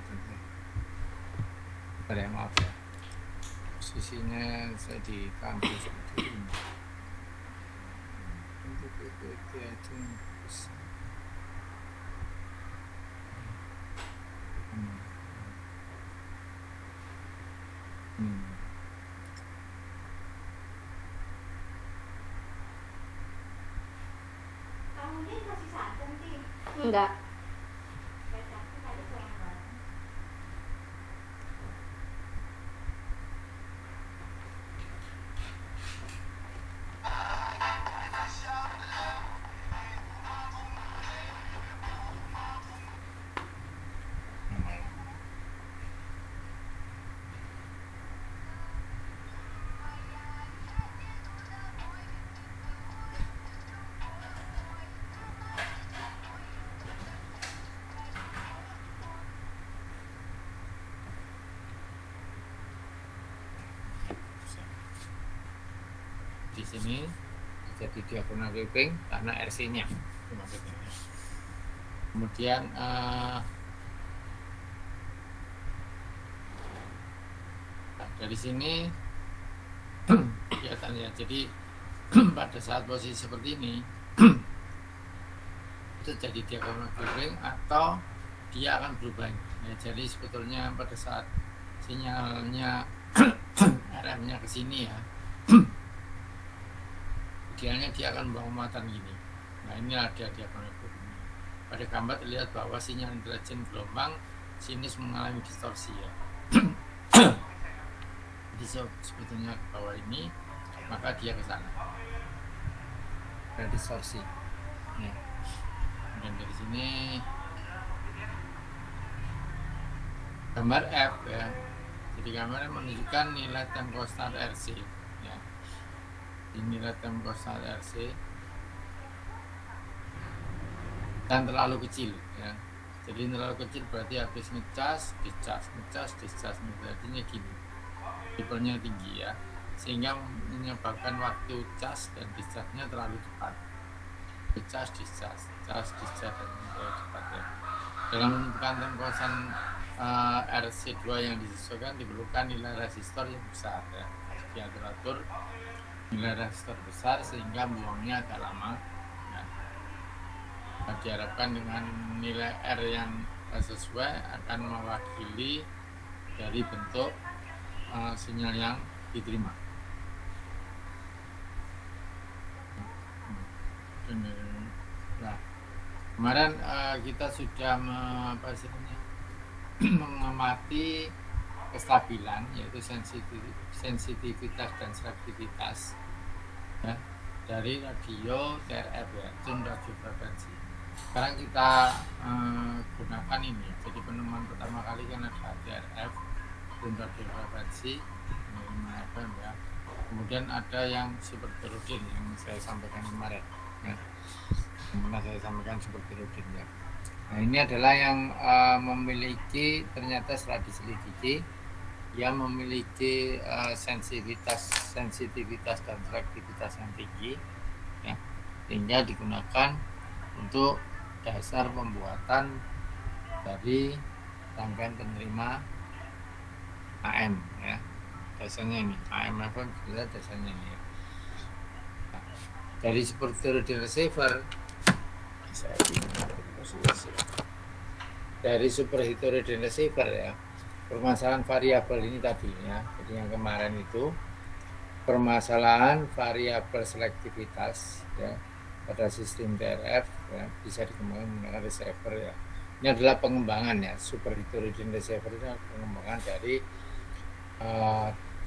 tentu. Maaf ya. Posisinya saya di kampus seperti ini. Untuk PPT itu besar. Kamu dia masih santan sih? Enggak. Di sini jadi diagonal sweeping karena RC-nya. Kemudian dari sini kelihatan ya. Jadi pada saat posisi seperti ini itu jadi diagonal sweeping atau dia akan berubah. Ya, jadi sebetulnya pada saat sinyalnya RM-nya ke sini ya, idealnya dia akan membawa muatan gini. Nah ini ada diagonal sweeping. Pada gambar terlihat bahwa sinyal intelijen gelombang sinus mengalami distorsi ya. Jadi sebetulnya ke bawah ini, maka dia ke sana. Ada distorsi. Ya. Dan dari sini gambar F ya. Jadi gambarnya menunjukkan nilai time constant RC ya. Ini nilai time constant RC dan terlalu kecil ya. Jadi terlalu kecil berarti habis ngecas, dicas, ngecas, dicas, artinya gini. Tipenya tinggi ya, sehingga menyebabkan waktu cas dan dicasnya terlalu cepat. Dicas, dicas, cas, dicas dan terlalu cepat ya. Dalam menentukan time constant RC2 yang disesuaikan diperlukan nilai resistor yang besar ya. Diatur nilai resistor besar sehingga buangnya agak lama ya. Nah, diharapkan dengan nilai R yang sesuai akan mewakili dari bentuk sinyal yang diterima. Nah, kemarin kita sudah mengamati kestabilan yaitu sensitivitas dan selektivitas ya, dari radio TRF ya, tune radio frekuensi. Sekarang kita gunakan ini. Jadi penemuan pertama kali kan ada TRF, tune radio frekuensi 5 FM ya. Kemudian ada yang super terutin yang saya sampaikan kemarin ya. Yang saya sampaikan super terutin ya. Nah ini adalah yang memiliki ternyata setelah diselidiki yang memiliki sensitivitas dan selektivitas yang tinggi ya, sehingga digunakan untuk dasar pembuatan dari rangkaian penerima AM ya. Dasarnya ini AM FM juga dasarnya ini ya. Nah, dari seperti receiver dari super heterogeneous receiver ya, permasalahan variabel ini tadi ya. Jadi yang kemarin itu permasalahan variabel selektivitas ya pada sistem TRF ya, bisa dikembangkan menggunakan receiver ya. Ini adalah pengembangan ya, super heterogeneous receiver itu pengembangan dari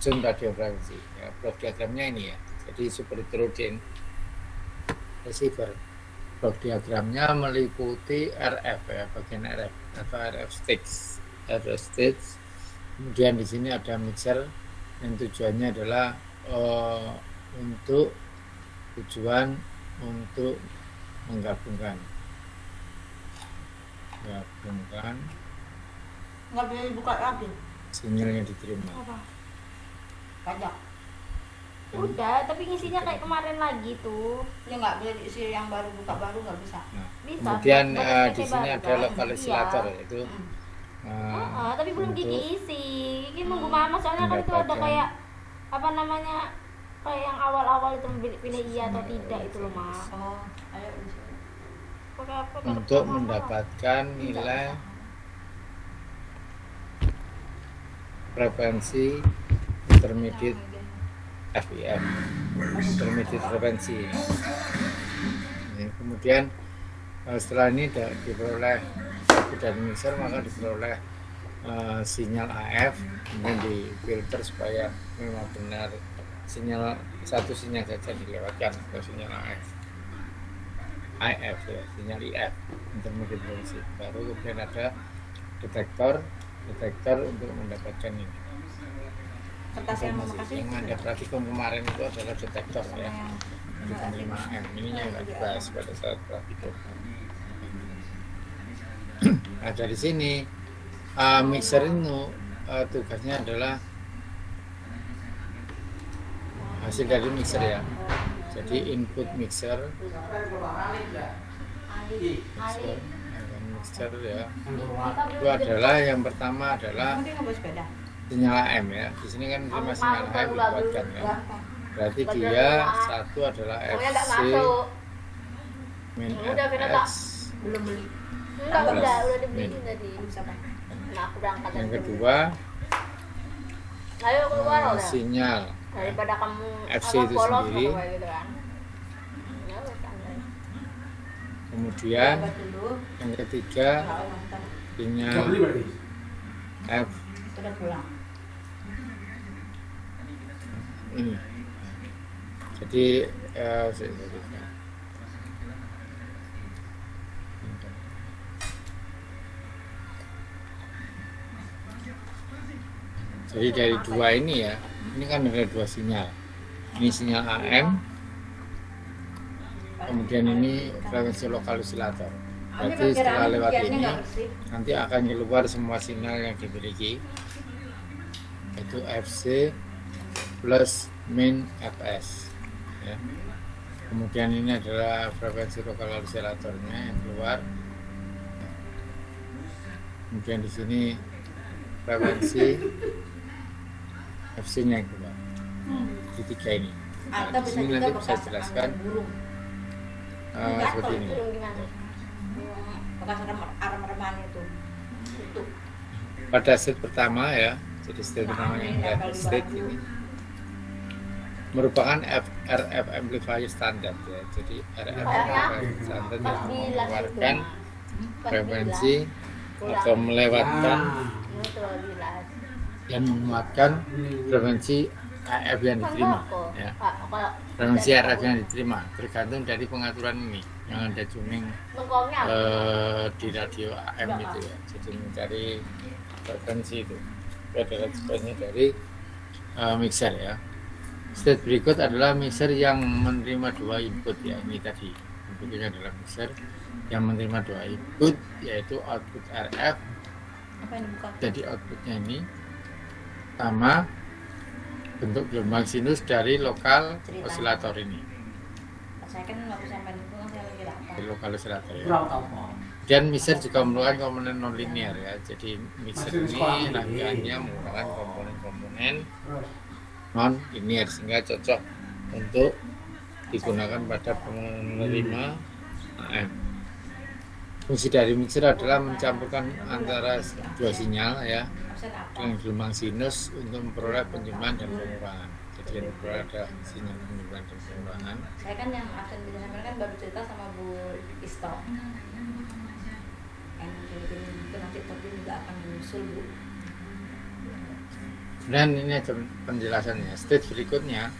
tune radio frekuensi ya. Blok diagramnya ini ya. Jadi super heterogeneous receiver. Blok diagramnya meliputi RF ya, bagian RF atau RF stage. Kemudian di sini ada mixer yang tujuannya adalah untuk menggabungkan Nggak bisa dibuka lagi. sinyal yang diterima. Apa? Pajak. Udah, tapi ngisinya kayak kemarin lagi tuh. Ya nggak bisa diisi yang baru, buka baru nggak bisa. Nah, Bisa. kemudian buat di PC sini baru, ada kan? lokalisator Iya. yaitu Tapi belum untuk Kiki isi. Kiki nunggu mama soalnya kan itu ada mendapatkan kayak apa namanya, kayak yang awal-awal itu pilih iya atau tidak itu loh Ma. Oh, ayo. untuk mendapatkan nilai frekuensi intermediate FIF, intermediate frekuensi. Ya, kemudian setelah ini diperoleh dari mixer, maka diperoleh sinyal AF, kemudian difilter supaya memang benar satu sinyal saja dilewatkan atau sinyal IF ya, sinyal IF, intermediate frekuensi. Baru kemudian ada detektor untuk mendapatkan ini. Kertas yang mama kasih. Yang Anda perhatikan kemarin itu adalah detektor ya, 5M. Ininya nggak dibahas pada saat praktikum. Nah dari sini mixer itu tugasnya adalah hasil dari mixer ya. Jadi input mixer ya, itu adalah yang pertama adalah Kamu dia nggak bawa sepeda? sinyal AM ya. Di sini kan terima sinyal AM dikuatkan ya. Berarti dia satu adalah FC min FX. Belum beli. Enggak, udah Min. dibeliin tadi. Bisa Pak. Nah, aku berangkat. Yang kedua Ayo keluar udah. sinyal Daripada kamu FC apa, itu bolos sendiri. kayak gitu kan. Ya, wes, santai. Kemudian Obat dulu. yang ketiga Kalau nonton sinyal F sudah pulang. ini. Jadi jadi dari dua ini ya, ini kan ada dua sinyal. Ini sinyal AM, kemudian ini frekuensi lokal osilator. Berarti setelah lewat ini nanti akan keluar semua sinyal yang dimiliki, yaitu FC plus min FS ya. Kemudian ini adalah frekuensi lokal osilatornya yang keluar. Kemudian di sini frekuensi FC-nya yang keluar di tiga ini. Nah, Atau di bisa sini juga nanti bisa bekas jelaskan burung. seperti ini. Belum gimana? Bekas arem-areman itu. Tutup. Pada state pertama ya, jadi state pertama yang level state ini merupakan RF amplifier standar ya. Jadi RF amplifier standar yang mengeluarkan frekuensi atau melewatkan dan menguatkan frekuensi AF yang diterima ya. Frekuensi RF yang diterima tergantung dari pengaturan ini yang ada tuning di radio AM itu ya. Jadi mencari frekuensi itu adalah sebenarnya dari mixer ya. State berikut adalah mixer yang menerima dua input ya. Ini tadi inputnya adalah mixer yang menerima dua input, yaitu output RF. Apa yang dibuka? Jadi outputnya ini sama bentuk gelombang sinus dari lokal osilator ini, Saya kan nggak bisa main itu, saya lagi lapar. dari lokal osilator ya. Dan mixer juga merupakan komponen nonlinear ya. Jadi mixer ini rangkaiannya menggunakan komponen-komponen non linear sehingga cocok untuk digunakan pada penerima AM. Fungsi dari mixer adalah mencampurkan antara dua sinyal ya Absen apa? dengan gelombang sinus untuk memperoleh penjumlahan dan pengurangan. Jadi yang diperoleh ada sinyal penjumlahan dan pengurangan. Saya kan yang absen bisa sampai kan baru cerita sama Bu Isto. Yang gini-gini itu nanti tapi juga akan menyusul Bu. Dan ini ada penjelasannya. State berikutnya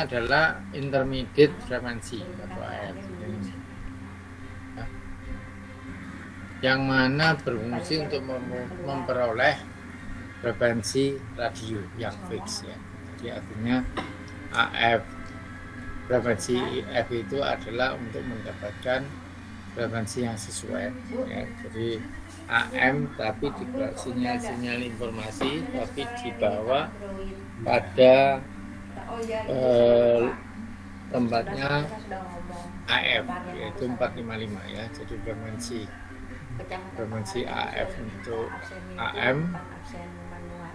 adalah intermediate frekuensi atau AF. Yang mana berfungsi untuk memperoleh frekuensi radio yang fix ya. Jadi artinya AF frekuensi IF itu adalah untuk mendapatkan frekuensi yang sesuai ya. Jadi AM tapi dibawa sinyal informasi tapi dibawa pada Oh iya, tempatnya kita sudah ngomong. AF yaitu 455 ya. Jadi frekuensi Kecamatan frekuensi Pangalengan AF sudah minta untuk absen itu, AM bukan absen manual.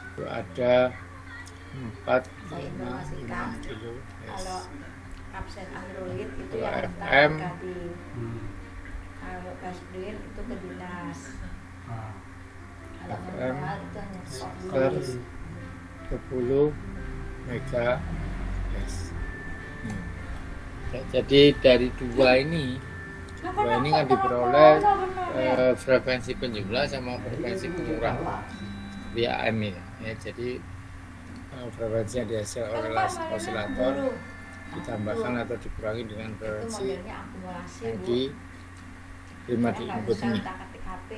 itu ada 4, Saya 5, informasikan 6 kilo kalau absen Android itu Kalau yang FM, minta di kalau Kasdin itu ke dinas. Kalau FM, manual itu hanya sekitar 10 MHz. Ya, jadi dari dua ini kan diperoleh frekuensi penjumlah sama frekuensi pengurang di AM ini. Ya, jadi frekuensi yang dihasilkan oleh osilator ditambahkan atau dikurangi dengan itu frekuensi modelnya akumulasi yang Bu. diterima di Saya nggak input bisa ini. utak-atik HP.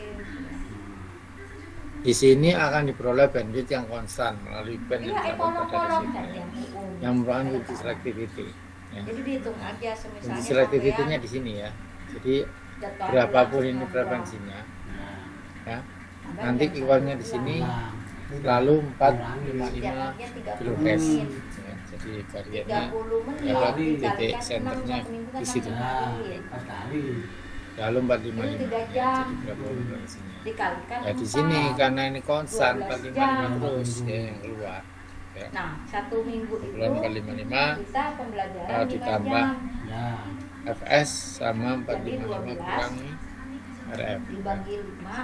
Di sini akan diperoleh bandwidth yang konstan melalui band yang Iya, terdapat pada ekonom-ekonom sini, dan yang umum. yang merupakan kunci selectivity. Ya. Jadi dihitung aja semisalnya Kunci selectivity-nya sampean di sini ya. Jadi jadwal berapapun bulan ini sembilan frekuensinya, ya. bulan. Nanti Sampai keluarnya di jam sini 1 lalu bulan. 455 Jadwalnya 30 kHz. menit. Ya, jadi variannya 30 menit ya, dikalikan titik 6 senternya satu minggu kan di situ. 6 hari. lalu 455 Ini 3 ya, jam. jadi berapa frekuensinya. Dikalikan Ya di 4. sini karena ini konstan 12 455 terus ya yang keluar. Ya. Nah, 1 minggu itu Bulan 455 kita pembelajaran kalau 5 ditambah jam. FS sama Jadi 455 kurangi RF. dibagi 5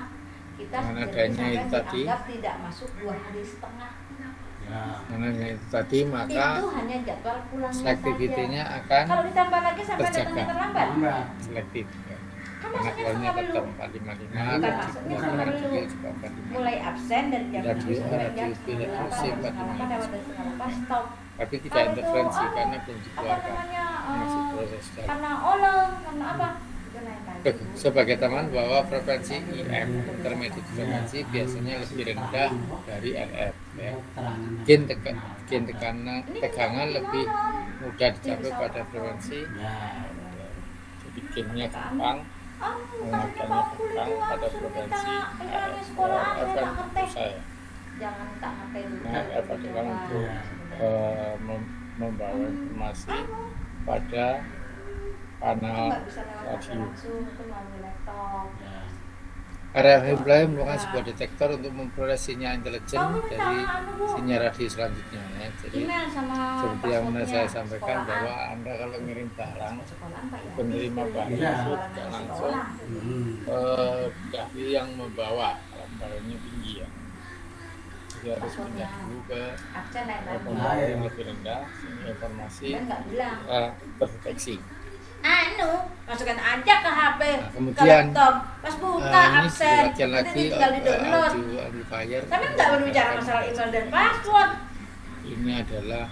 kita Dengan jadi adanya sampai itu tadi, dianggap tidak masuk 2 hari setengah. Karena itu tadi maka Itu hanya jadwal pulangnya selectivity-nya saja. akan Kalau ditambah lagi sampai terjaga. datangnya terlambat. selektif. Ya. Kan Karena masuknya keluarnya setengah tetap dulu. 455 Bukan dan masuknya juga setengah juga dulu. juga 455. Mulai absen dari jam 7 Radio- sampai jam radio pilih 8, musik, setengah 8, 455. lewat dari setengah 8 stop. Tapi tidak Kalau itu, intervensi karena belum apa dikeluarkan. namanya, Masih proses jalan. karena oleng, karena apa? Itu lain lagi. Sebagai teman bahwa frekuensi IM intermediate frekuensi biasanya lebih rendah dari RF ya. Gain tegangan lebih mudah dicapai pada frekuensi jadi gainnya gampang mengajarnya gampang pada frekuensi FM saya. Jangan tak ngerti dulu. Nah, F adalah untuk membawa informasi pada kanal Nggak bisa lewat HP radio. langsung, itu melalui laptop. RF Himalaya merupakan sebuah detektor untuk memperoleh sinyal intelijen dari sinyal radio selanjutnya ya. Jadi Email sama seperti yang pernah saya passwordnya, sampaikan sekolahan. bahwa Anda kalau ngirim barang Sekolahan Pak Yadi, penerima barang pilih itu orang tidak yang langsung sekolah. dari yang membawa kalau barangnya tinggi ya. Jadi harus pindah dulu ke Absen naik lagi. pembawa yang lebih rendah sehingga informasi Dan nggak bilang. terdeteksi. Masukkan aja ke HP, Nah, ke kemudian, laptop. Pas buka Ini absen, dibagian nanti lagi tinggal di download. audio amplifier. Tapi nggak berbicara masalah email dan password. Ini adalah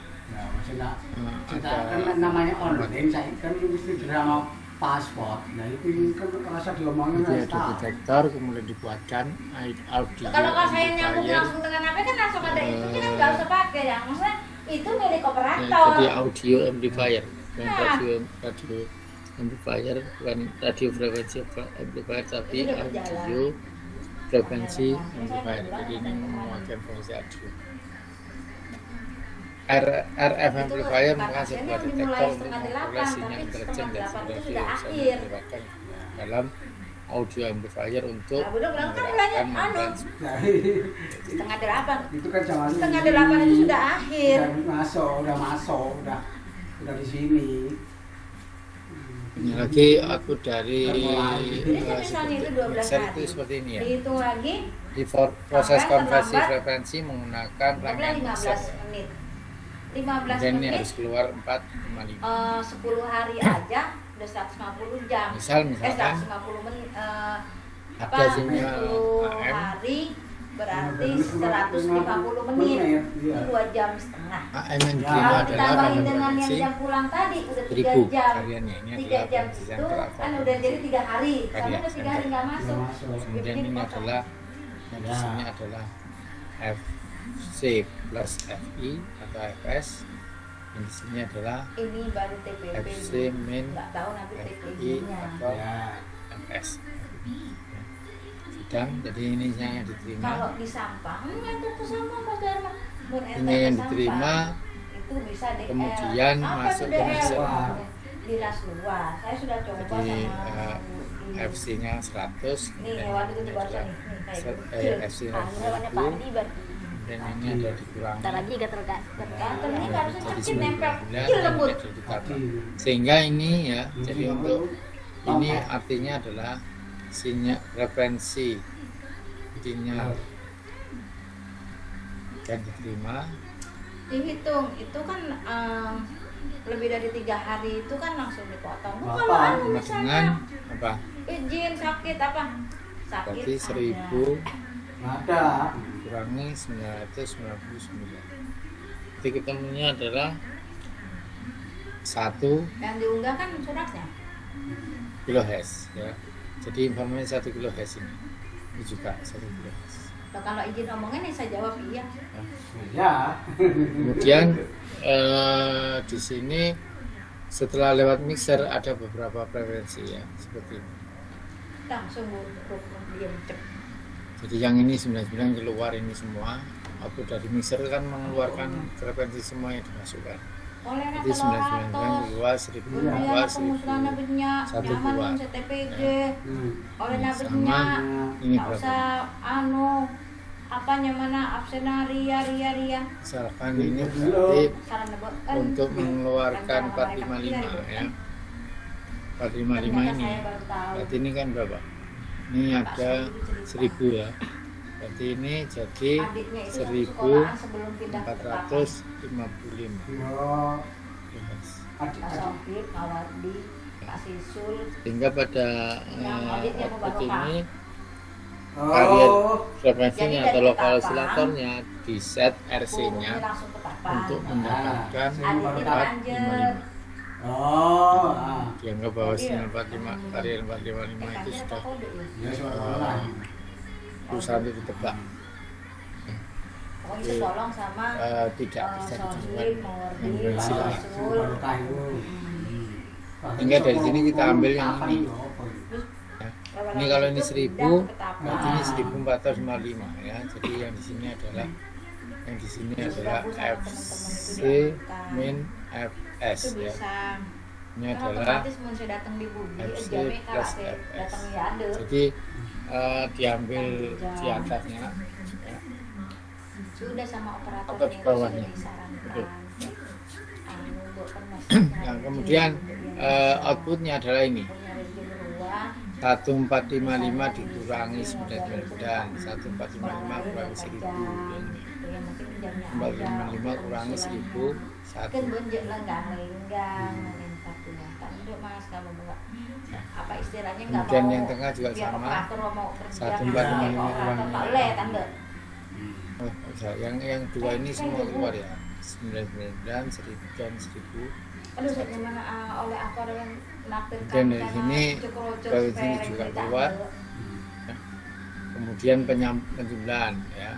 kita kan namanya online saya kan mesti drama paspor. Nah itu kan rasa diomongin jadi harus ada tahu. detektor kemudian dibuatkan audio Kalau saya nyambung amplifier. langsung dengan HP kan langsung ada itu, kita nggak usah pakai ya. Maksudnya itu milik Ya, operator. jadi audio amplifier bukan Nah. radio amplifier bukan radio frekuensi amplifier tapi Itu udah berjalan. audio frekuensi amplifier jadi ini memakai frekuensi audio RF amplifier merupakan sebuah detektor untuk memperoleh sinyal intelijen dan sinyal radio yang bisa digunakan dalam audio amplifier untuk Nah, belum kan menggerakkan mulainya Nah, setengah 8. itu kan zaman Setengah 8 itu sudah akhir. udah masuk, udah di sini. ini lagi aku dari Jadi misalnya itu 12 Excel hari. itu seperti ini ya. Dihitung lagi, Di proses Sampai konversi terlambat, frekuensi menggunakan rangkaian 15 Excel. menit. 15 Dan ini menit, harus keluar 455. 10 hari aja udah 150 jam. Misalkan 150 menit. ada sinyal 10 AM hari berarti 150 menit. Itu 2 jam setengah. AM yang diterima Kalau adalah ditambahin rangkaian dengan yang frekuensi jam pulang tadi udah 3 1000 jam. variannya. Ini 3 adalah jam frekuensi itu yang terakhir. kan udah jadi 3 hari. Sama Varian udah 3 hari nggak masuk. Kemudian ini dipotong. adalah yang di sini adalah FC plus FI atau FS. Yang di sini adalah Ini baru TPP. FC min Nggak tahu nanti FI TPP-nya. atau FS. Sidang, jadi ini yang diterima. Kalau di sampah, itu ke sampah Mas Dharma. Ini yang diterima, itu bisa DL. kemudian Apa masuk itu ke DL? Excel. di ras luar. Saya sudah coba Jadi sama ini. FC-nya 100, Nih dan hewan itu ini di bawah adalah nih kayak FC-nya Ah, hewannya 1000, padi berarti. dan ini ada dikurangi. Ntar lagi gak Gantung ini harusnya Jadi kecil nempel 99, kecil lembut. ada ditambah. Sehingga ini ya, jadi untuk ini artinya adalah sinyal referensi sinyal dan diterima. Dihitung itu kan lebih dari 3 hari itu kan langsung dipotong. Bu, Apa? kalau anu Sama dengan misalnya apa? izin sakit apa? Sakit. Berarti ada. 1000 ada. kurangi 999. Jadi ketemunya adalah 1 Yang diunggah kan suratnya. kilohertz ya. Jadi informasi 1 kilohertz ini juga 1 kilohertz. Nah, kalau izin omongnya nih saya jawab iya. Ya. Kemudian di sini setelah lewat mixer ada beberapa frekuensi ya seperti ini. Langsung bu, diam cep. Jadi yang ini 99 keluar ini semua. Output dari mixer kan mengeluarkan frekuensi semua yang dimasukkan. Oleh Jadi 999 keluar, 1000 keluar, 1000 nabetnya satu nyaman keluar. dengan CTPG. Oleh Sama nabetnya ini nggak berapa? usah apa nyamana absena ria. Misalkan ini berarti Saran nebo. untuk mengeluarkan 455 ya. 455 ini. Saya baru tahu. Berarti ini kan berapa? Ini ada 1000 ya. Berarti ini jadi Adiknya itu yang sekolahan sebelum pindah ke Batam. 1455. Ya. Yes. Pak Sofit, Pak Wardi, Pak Sisul. Sehingga pada Yang auditnya output Mubarokah. ini varian Oh. frekuensinya Jadi atau dari lokal Ketapang, oscillatornya di set Burungnya RC-nya langsung ke Tapan. untuk mendapatkan Adiknya lanjut. 455. Oh. Dianggap bahwa sinyal 45 varian 455 itu sudah Ya soalnya. perusahaan itu ditebak. Pokoknya itu tolong sama Tidak bisa Sohib, ditemukan Mawardi, yang Pak silakan. Sisul. Hingga dari sini kita ambil yang ini. Ya. Ini kalau ini 1000, berarti ini 1455 ya. Jadi yang di sini adalah FC min FS Itu ya. bisa. Ini Kan adalah otomatis mau saya datang di bumi, FC jamnya plus kalau FS. datang ya ada. Jadi diambil di atasnya ya. Sudah sama operator Atau di ini bawahnya. sudah disarankan. Oke. Buat permas. Nah, kemudian outputnya adalah ini. Punya rezeki beruang. 1455 dikurangi 99, 1455 kurangi 1000 ini. Yang penting jamnya 455 kurangi 1000 Kan 1. bonjek lenggang menimpa tuh. Kan udah mas kamu enggak apa istilahnya enggak mau. Kemudian yang tengah juga biar sama. operator mau kerja 1455 operator kurang. tak boleh tanda. Oh, bisa. Yang dua ini semua keluar ya. 99, 1000 dan 1000. Aduh saya gimana oleh apa yang naktir Dan dari sini dari sini juga keluar. Kemudian penjumlahan ya.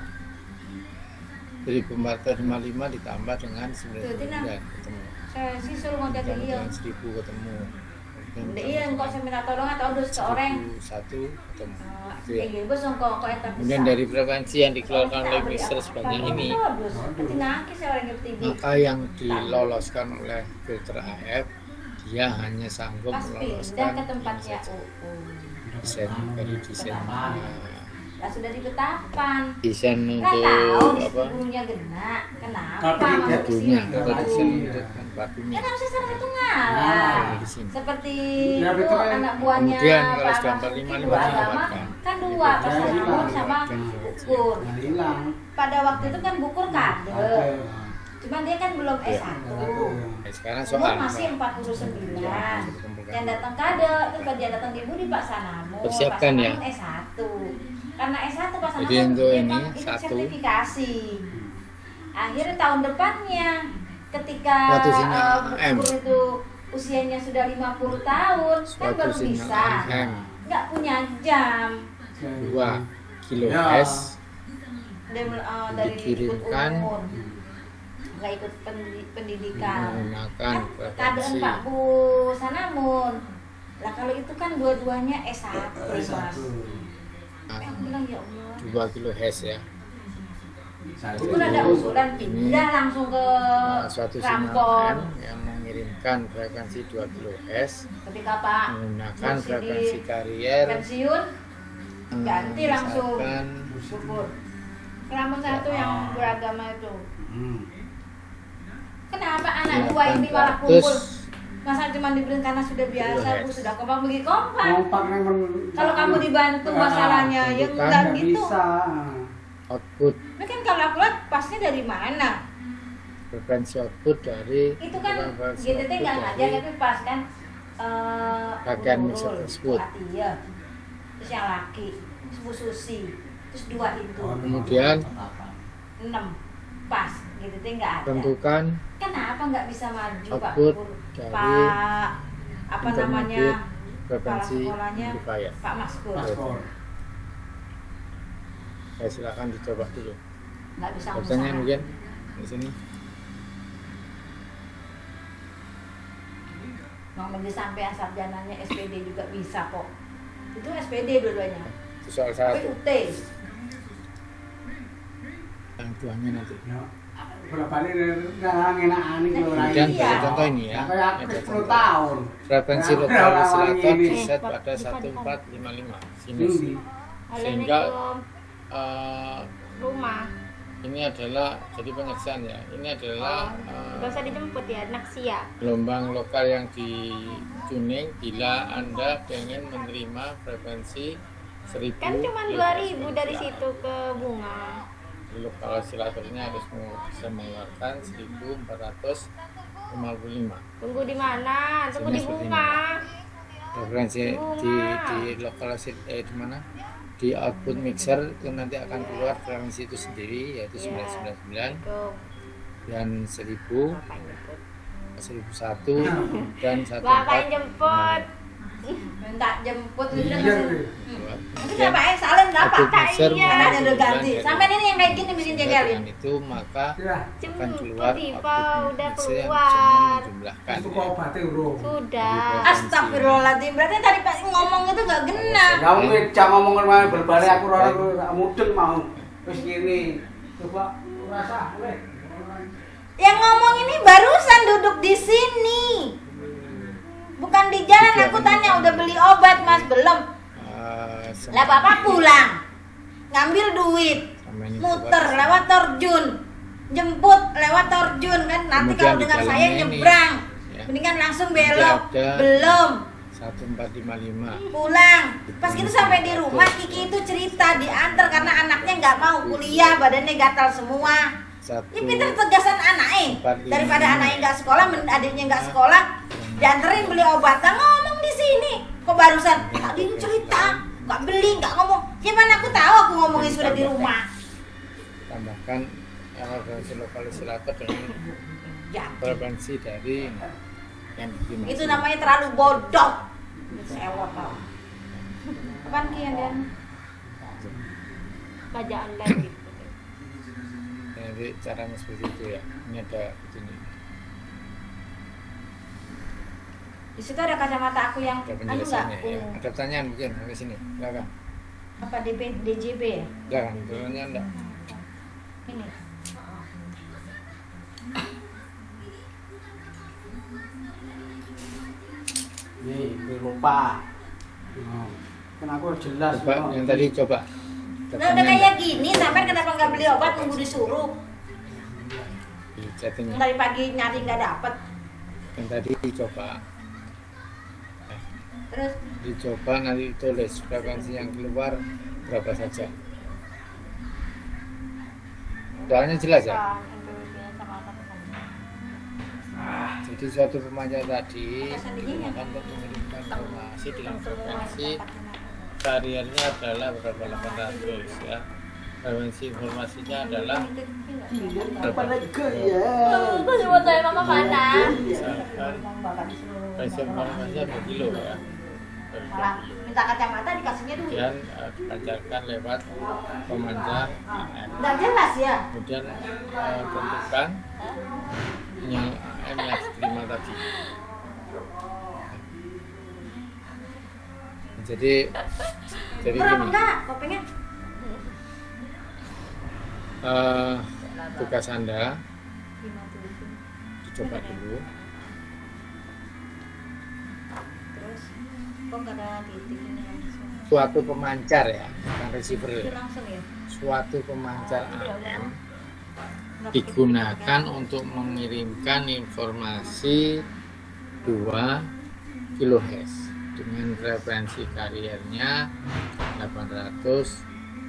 1455 ditambah dengan 99 ketemu. Saya sisul mau jadi iya. Kemudian 1000 ketemu. Udah iya kok saya minta tolong atau udah seorang. 1001 ketemu. Itu ya. Iya, bos kok eta Kemudian dari frekuensi yang dikeluarkan oleh mixer sebanyak ini, Nanti nangis ya orang ngerti bu. maka yang diloloskan oleh filter AF dia hanya sanggup Pas pindah meloloskan ke tempatnya desain dari desain Lah sudah di Ketapang. desain Nggak untuk tahu di apa gurunya kena. Kenapa Tapi masuk ke badunya sini? atau desain untuk badunya Ya harusnya salah satu ngalah. di sini. Seperti Ya, itu betul. anak buahnya Kemudian kalau Pak sudah Masuki 455 dua agama dilewatkan. kan dua pasangan sama Bukur. Nah, hilang. Pada waktu itu kan Bukur kade. Cuman dia kan belum Iya. S1. Nah, sekarang Umur soal masih 49. Yang datang kade, terus pas dia datang di Budi Pak Sanamo. Persiapkan Pak ya. Sanamo S1. Karena S1 Pak Sanamo Jadi untuk memang ini ikut satu. sertifikasi. Akhirnya tahun depannya ketika Suatu sinyal AM. Bukur itu usianya sudah 50 tahun, kan suatu baru sinyal bisa. AM Nggak punya jam. 2 kilohertz Dia, dari Dikirimkan. ikut umur. Nggak ikut pendidikan. menggunakan Keadaan frekuensi Pak Bu Sanamun. Lah kalau itu kan dua-duanya S1 Mas. Aku bilang ya Allah. 2 kilohertz ya. Itu ada usulan pindah langsung ke suatu Rampon. sinyal M yang mengirimkan frekuensi 2 kHz Ketika Pak menggunakan Musidi frekuensi karier pensiun ganti langsung misalkan syukur Rampon 1 yang beragama itu. Kenapa anak dua ini malah kumpul? Masa cuma diberi karena sudah biasa, Bu, sudah kompak bagi kompak. Kompak memang. Kalau kamu dibantu masalahnya, ya enggak gitu. Bisa. output Ini kan kalau aku lihat pasnya dari mana? frekuensi output dari Itu kan frekuensi GTT output nggak ngajar dari tapi pas kan bagian Bu mixer Nurul, tersebut. Bu Atia, terus yang laki, terus Bu Susi, terus dua itu Kemudian 6 pas GTT nggak ada. tentukan Kenapa nggak bisa maju Pak output Pur? dari Pak apa namanya intermediate kepala frekuensi sekolahnya amplifier. Pak Maskur Paspor. Ya, silakan dicoba dulu. nggak bisa Pertanyaan usaha. mungkin di sini. Mau pergi sampai sarjananya SPD juga bisa kok. Itu SPD dua-duanya. Itu soal Tapi satu. UT. Yang tuanya nanti. Ya. Berapa ini ngarang enak-enak kalau Kemudian Iya. dari contoh ini ya. Kayak Ini ada 10 contoh. tahun. Frekuensi Nah, lokal orang oscillator ini. di set pada Bisa, 1455 sinus. Ini. Sehingga Assalamualaikum. Rumah. ini adalah jadi penyaksian ya. Ini adalah Gak usah dijemput ya, Naksia. gelombang lokal yang di tuning bila Anda pengen menerima frekuensi 1000. Kan cuma 2000 dari situ ke bunga. Lokal oscillatornya harus bisa mengeluarkan 1455. Tunggu di mana? Tunggu di Sini, bunga. Frekuensi di lokal di mana? Di output mixer itu nanti akan keluar frekuensi itu sendiri yaitu 999 Tuh, dan 1000, Bapak yang jemput. 1001 dan 1455. Bapak yang jemput. Minta jemput itu udah Iya. masih. Itu Dan siapa yang salin dapat output tak mixer iya mengambil ada udah ganti. dari- Sampai ini yang kayak gini mesti jagalin. dengan itu maka Ya. akan keluar Jemput Diva, output udah mixer yang keluar. cuma menjumlahkan Itu ya. kok obatnya urung. Sudah. Astagfirullahaladzim, berarti tadi Pak ngomong itu gak genap. Ya wis jam ngomong wae berbalik aku ora mudeng mau. Wis kene. Coba rasa oleh. Yang ngomong ini barusan duduk di sini. Bukan di jalan, aku tanya udah beli obat Mas belum? Lah Bapak pulang. Ngambil duit. Muter lewat Torjun. Jemput lewat Torjun kan nanti Kemudian kalau di dengan saya jalannya ini, nyebrang. ya. Mendingan langsung belok. ada Belum. 1455. Pulang. Pas gitu sampai di rumah Kiki itu cerita diantar karena anaknya nggak mau kuliah, badannya gatal semua. Ini pinter tegasan anaknya. Daripada anaknya nggak sekolah, adiknya nggak sekolah, dianterin beli obat. Nah, ngomong di sini. Kok barusan tadi cerita nggak beli, nggak ngomong. Gimana aku tahu aku ngomongnya sudah di rumah. Tambahkan frekuensi lokal oscillator dengan Ya, frekuensi dari yang diterima. itu namanya terlalu bodoh. Sewot tau. Kapan kian dan? Bacaan lagi. Jadi caranya seperti itu ya. Ini ada ini. Di situ ada kacamata aku yang Ada anu nggak? penjelasannya ya. Ungu. Ada pertanyaan mungkin sampai sini. Silakan. Apa DJB ya? Silakan. Pertanyaan enggak? Ini. Nih, lupa. Kan aku jelas. Coba yang tadi coba. Nah, udah kayak gini, sampai kenapa nggak beli obat nunggu disuruh? Di chattingnya. Dari pagi nyari nggak dapet. Yang tadi coba. Terus Dicoba nanti tulis frekuensi yang keluar berapa saja. Soalnya jelas ya. Jadi suatu pemancar tadi digunakan untuk mengirimkan informasi dengan frekuensi kariernya adalah berapa 800 ya. Frekuensi informasinya adalah Apa lagi ya? Buat saya mama mana? misalkan frekuensi informasinya 2 kilo ya. malah minta kacamata dikasihnya duit. Kemudian dipancarkan lewat pemancar AM. Nggak jelas ya. Kemudian tentukan yang AM yang diterima tadi. Jadi Kurang gini. enggak? Kopinya? tugas Anda dicoba dulu. Terus kok nggak ada titik ini langsung? Suatu pemancar ya, bukan receiver. Itu langsung ya? Suatu pemancar AM digunakan untuk mengirimkan informasi 2 kHz dengan frekuensi kariernya 800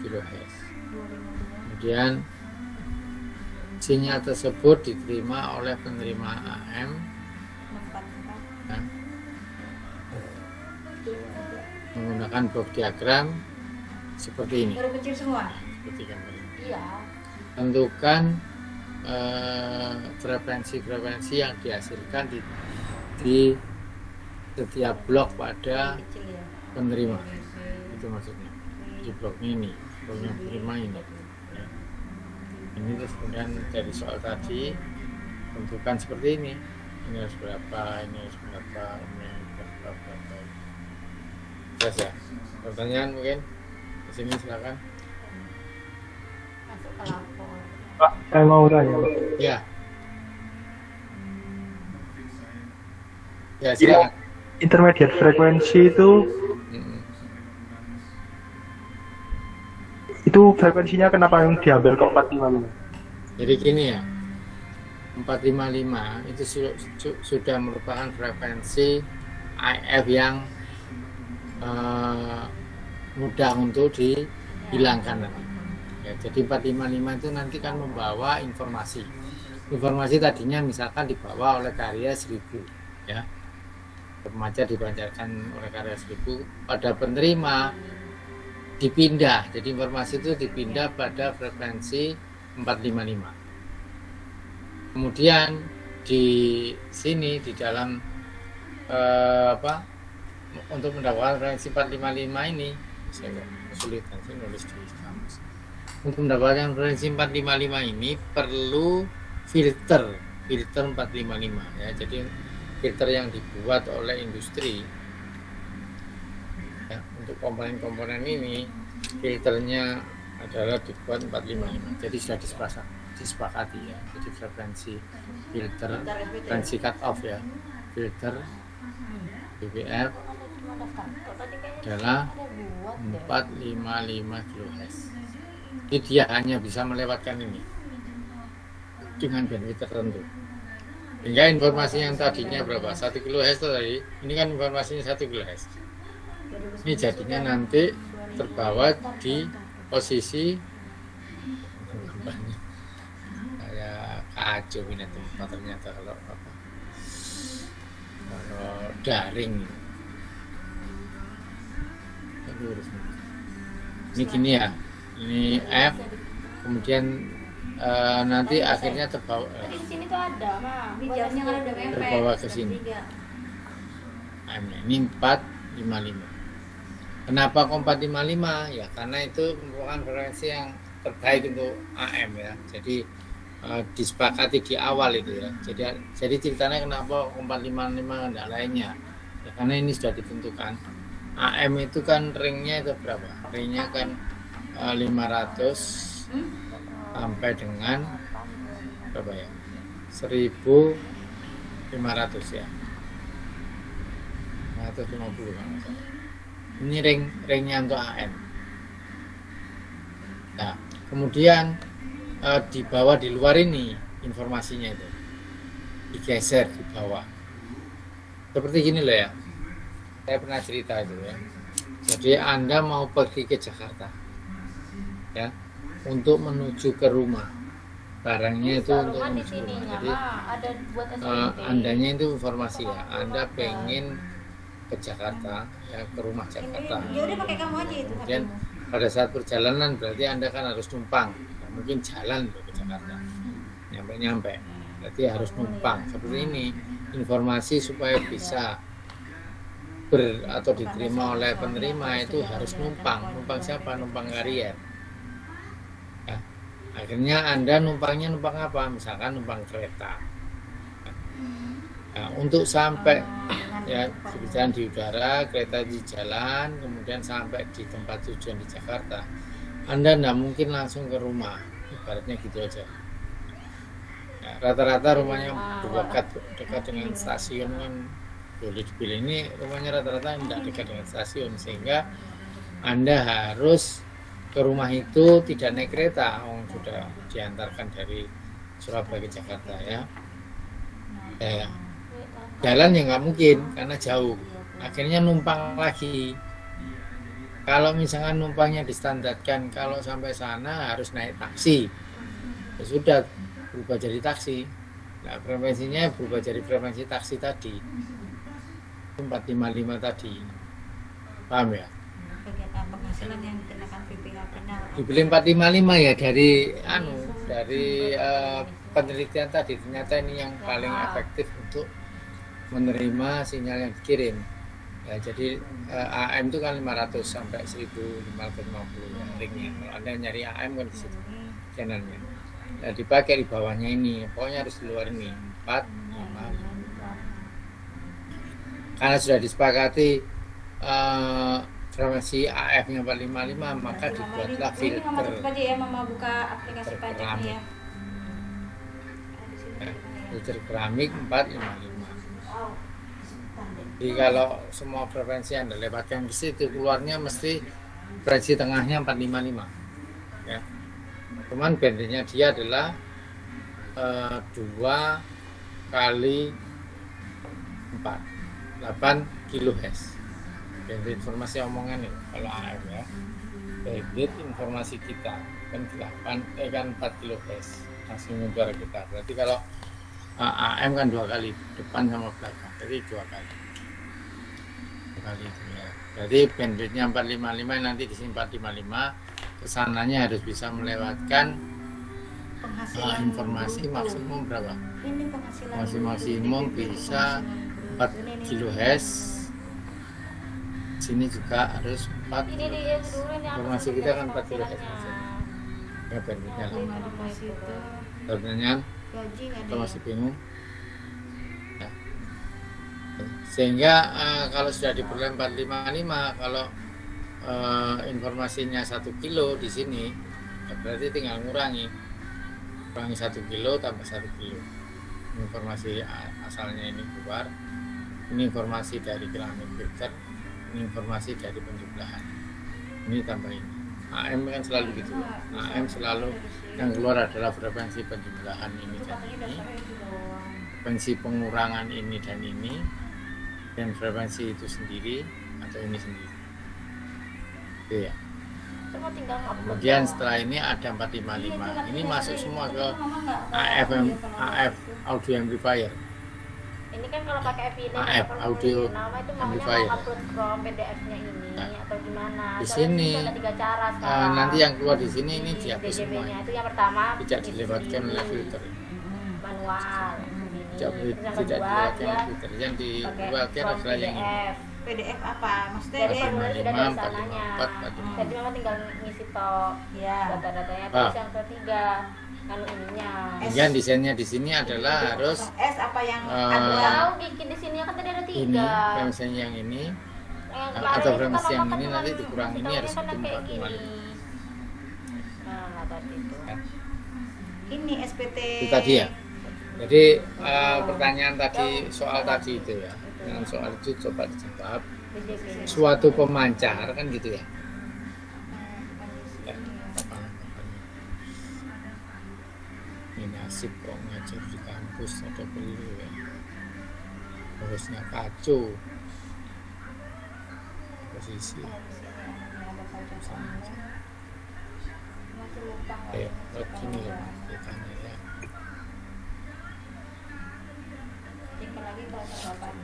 kHz. Kemudian sinyal tersebut diterima oleh penerima AM ya, menggunakan blok diagram seperti ini. Huruf kecil semua? Seperti gambar ini. Iya. Tentukan frekuensi-frekuensi yang dihasilkan di setiap blok pada Kecil ya? penerima. Itu maksudnya di bloknya ini, bloknya penerima ini ya. Ini terus kemudian dari soal tadi tentukan seperti ini harus berapa, ini harus berapa, ini harus berapa. Jelas ya? Pertanyaan mungkin di sini silakan. Masuk ke lapor. Pak, saya mau tanya. Ya. Ya, silakan. Intermediate frekuensi Mm-mm. itu frekuensinya kenapa yang diambil ke 455? Jadi gini ya, 455 itu sudah merupakan frekuensi IF yang mudah untuk dihilangkan. Ya, jadi 455 itu nanti kan membawa informasi. Informasi tadinya misalkan dibawa oleh karya 1000 ya. Pemancar dipancarkan oleh karya 1000 pada penerima dipindah. Jadi informasi itu dipindah pada frekuensi 455. Kemudian di sini di dalam untuk mendapatkan frekuensi 455 ini saya nggak kesulitan sih nulis di kamus. Untuk mendapatkan frekuensi 455 ini perlu filter 455 ya. Jadi filter yang dibuat oleh industri ya, untuk komponen-komponen ini filternya adalah dibuat 455. Jadi sudah disepakati ya. Jadi frekuensi filter, frekuensi cut off ya, filter BBF adalah 455 kHz. Jadi dia hanya bisa melewatkan ini dengan bandwidth tertentu. Hingga informasi yang tadinya berapa? 1 kHz tadi, ini kan informasinya 1 kHz. Ini jadinya nanti terbawa di posisi kayak kacau ini tempat ternyata kalau daring. Ini gini ya, ini F, kemudian nanti akhirnya terbawa Di sini tuh ada, mah. Ini jamnya kan udah mepet. terbawa ke sini. AM-nya ini 455. Kenapa kok 455? Ya karena itu merupakan frekuensi yang terbaik untuk AM ya. Jadi disepakati di awal itu ya. Jadi ceritanya kenapa 455 enggak lainnya? Ya karena ini sudah ditentukan. AM itu kan ringnya itu berapa? Ringnya kan 500 sampai dengan berapa ya? 1500 ya. 550 kan. Ini ringnya untuk AM. Nah, kemudian di bawah di luar ini informasinya itu digeser di bawah. Seperti gini loh ya. Saya pernah cerita itu ya. Jadi Anda mau pergi ke Jakarta, ya, untuk menuju ke rumah. Barangnya itu untuk Rumah di menuju ke rumah. sininya, Jadi mah. Ada buat SMP. andanya itu informasi ya. Anda pengen ke Jakarta, ya, ke rumah Jakarta. Ya udah pakai kamu aja itu. Kemudian pada saat perjalanan berarti Anda kan harus numpang. Nggak mungkin jalan ke Jakarta. Nyampe. Berarti harus numpang. Seperti ini informasi supaya bisa atau diterima oleh penerima itu harus numpang. Numpang siapa? Numpang karier. Ya. Akhirnya Anda numpangnya numpang apa? Misalkan numpang kereta. Nah, untuk sampai ya berjalan di udara, kereta di jalan, kemudian sampai di tempat tujuan di Jakarta, Anda tidak mungkin langsung ke rumah. ibaratnya gitu aja. Nah, rata-rata rumahnya dekat dengan stasiun kan boleh dibilang ini rumahnya rata-rata tidak dekat dengan stasiun, sehingga Anda harus ke rumah itu tidak naik kereta, sudah diantarkan dari Surabaya ke Jakarta ya. Jalan ya nggak mungkin karena jauh, akhirnya numpang lagi. Kalau misalkan numpangnya distandarkan, kalau sampai sana harus naik taksi, ya sudah berubah jadi taksi. Nah, frekuensinya berubah jadi frekuensi taksi tadi 455 tadi, paham ya? Kegiatan penghasilan yang dikenakan BPKB Dibeli 455 ya dari penelitian tadi, ternyata ini yang paling efektif untuk menerima sinyal yang dikirim. Ya, jadi AM itu kan 500 sampai 1550 ya, linknya. Kalau Anda nyari AM kan di situ channelnya. Nah, dipakai di bawahnya ini, pokoknya harus di luar ini 455. Karena sudah disepakati frekuensi AF-nya 455, maka dibuatlah Ini nomor filter. aja ya, Mama buka aplikasi pajak ya. Filter keramik 455. Jadi kalau semua frekuensi Anda lewatkan ke situ, keluarnya mesti frekuensi tengahnya 455 ya. Cuman bandnya dia adalah 2 kali 4 8 kHz. Bandwidth informasi omongan itu kalau AM ya. Bandwidth informasi kita kan 4 kHz maksimum suara kita. Berarti kalau AM kan 2 kali, depan sama belakang, jadi 2 kali itu ya. Jadi bandwidthnya 455, nanti di sini 455, kesananya harus bisa melewatkan Penghasilan informasi maksimum berapa? Ini penghasilan Maksimum bisa 4 kHz. Sini juga harus 4 Ini dia kHz. dulu ini Informasi kita kan 4 kHz. Ya bandwidthnya lah. Pertanyaan gaji nggak atau ada. masih bingung? Ya. Sehingga kalau sudah diperoleh 455, kalau informasinya 1 kilo di sini, ya berarti tinggal kurangi 1 kilo tambah 1 kilo. Informasi asalnya ini keluar, ini informasi dari keramik filter, ini informasi dari penjumlahan, ini tambah ini. AM kan selalu gitu, AM selalu yang keluar adalah frekuensi penjumlahan ini dan ini, frekuensi pengurangan ini dan ini, dan frekuensi itu sendiri atau ini sendiri. Oke ya. Cuma tinggal ngupload Kemudian doang. setelah ini ada 455. Ini masuk semua ke AF audio amplifier. Ini kan kalau pakai FID AF, audio nama itu maunya amplifier. mau upload from PDF-nya ini Nah, atau gimana? di Soalnya sini, itu ada 3 cara sekarang. nanti yang keluar di sini ini Di dihapus semua. DJB-nya itu yang pertama Tidak di dilewatkan sini, oleh filter. manual ini. Tidak Terus yang tidak kedua dilewatkan dia oleh filter. Yang pakai dilewatkan from adalah yang ini. PDF. PDF apa? Maksudnya Jadi dia formulir sudah 455, dari sananya. 454. Jadi memang tinggal ngisi tok ya. data-datanya. Ah. Terus yang ketiga kan ininya. Kemudian desainnya di sini adalah harus S apa yang Aku ada tahu bikin di sini kan tadi ada 3. ini frekuensinya yang ini. Yang Atau kemarin itu frekuensi kan yang mama ini kan nanti cuman dikurangi, ini ngasih harus taunya kan kayak 455. gini. Nah, tadi itu. ini SPT. Itu tadi ya. Jadi pertanyaan tadi, soal tadi itu ya. Dengan soal itu coba dijawab. DJB. Suatu pemancar kan gitu ya. Ini nasib kok ngajar di kampus ada perlu ya. Harusnya kacau posisi. Kayak begini loh kitanya ya. Tinggal lagi kalau jawaban.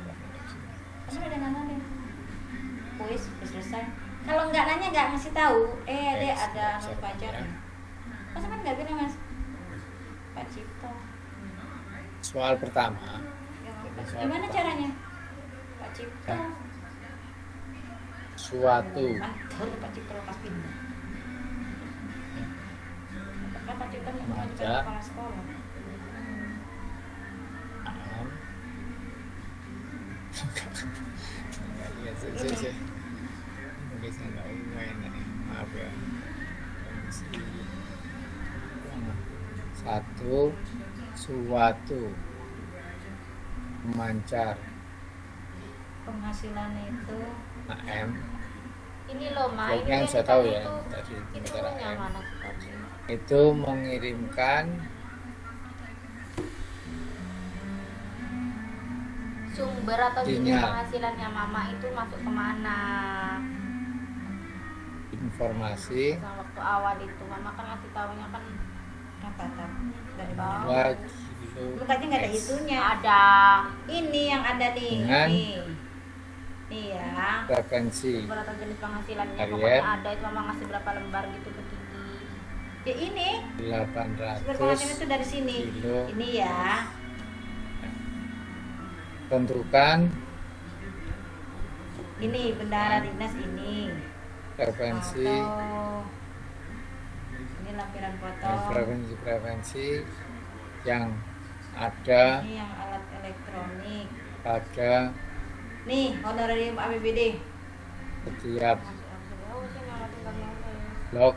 Kamu udah nanya kuis udah selesai. Kalau nggak nanya nggak ngasih tahu. Dek ada anu pacar. Masa kan nggak bilang Mas Pak Cipto. Soal pertama, Gimana caranya? Pak Cipto. suatu Mantul Pak Cipto lepas pindah. Kan Pak Cipto mau Manja. jadi kepala sekolah. AM. Ya, saya mungkin saya nggak lumayan nih, maaf ya. Satu, suatu, memancar. Penghasilan itu AM Ini loh Ma, Blognya ini yang yang saya tahu tadi ya, itu, tadi itu negara yang AM. mana tuh tadi? Itu mengirimkan Sumber atau jenis Sinyal. penghasilannya Mama itu masuk kemana? informasi Sama waktu awal itu Mama kan ngasih tahunya kan apa dari Tahu. bawah. 2 kilo Bukannya nggak ada itunya. ada. Ini yang ada nih. Dengan Nih ya. frekuensi Sumber atau jenis penghasilannya Harian. pokoknya ada itu Mama ngasih berapa lembar gitu ke Kiki. Ya ini. Sumber penghasilan itu 800 dari sini. kilo. Ini ya. Tentukan Ini bendahara dinas ini. frekuensi Foto. Ini lampiran foto. frekuensi yang ada Ini yang alat elektronik. pada Nih honorarium APBD. setiap Oh, sih Mama tinggal Mama ya. blok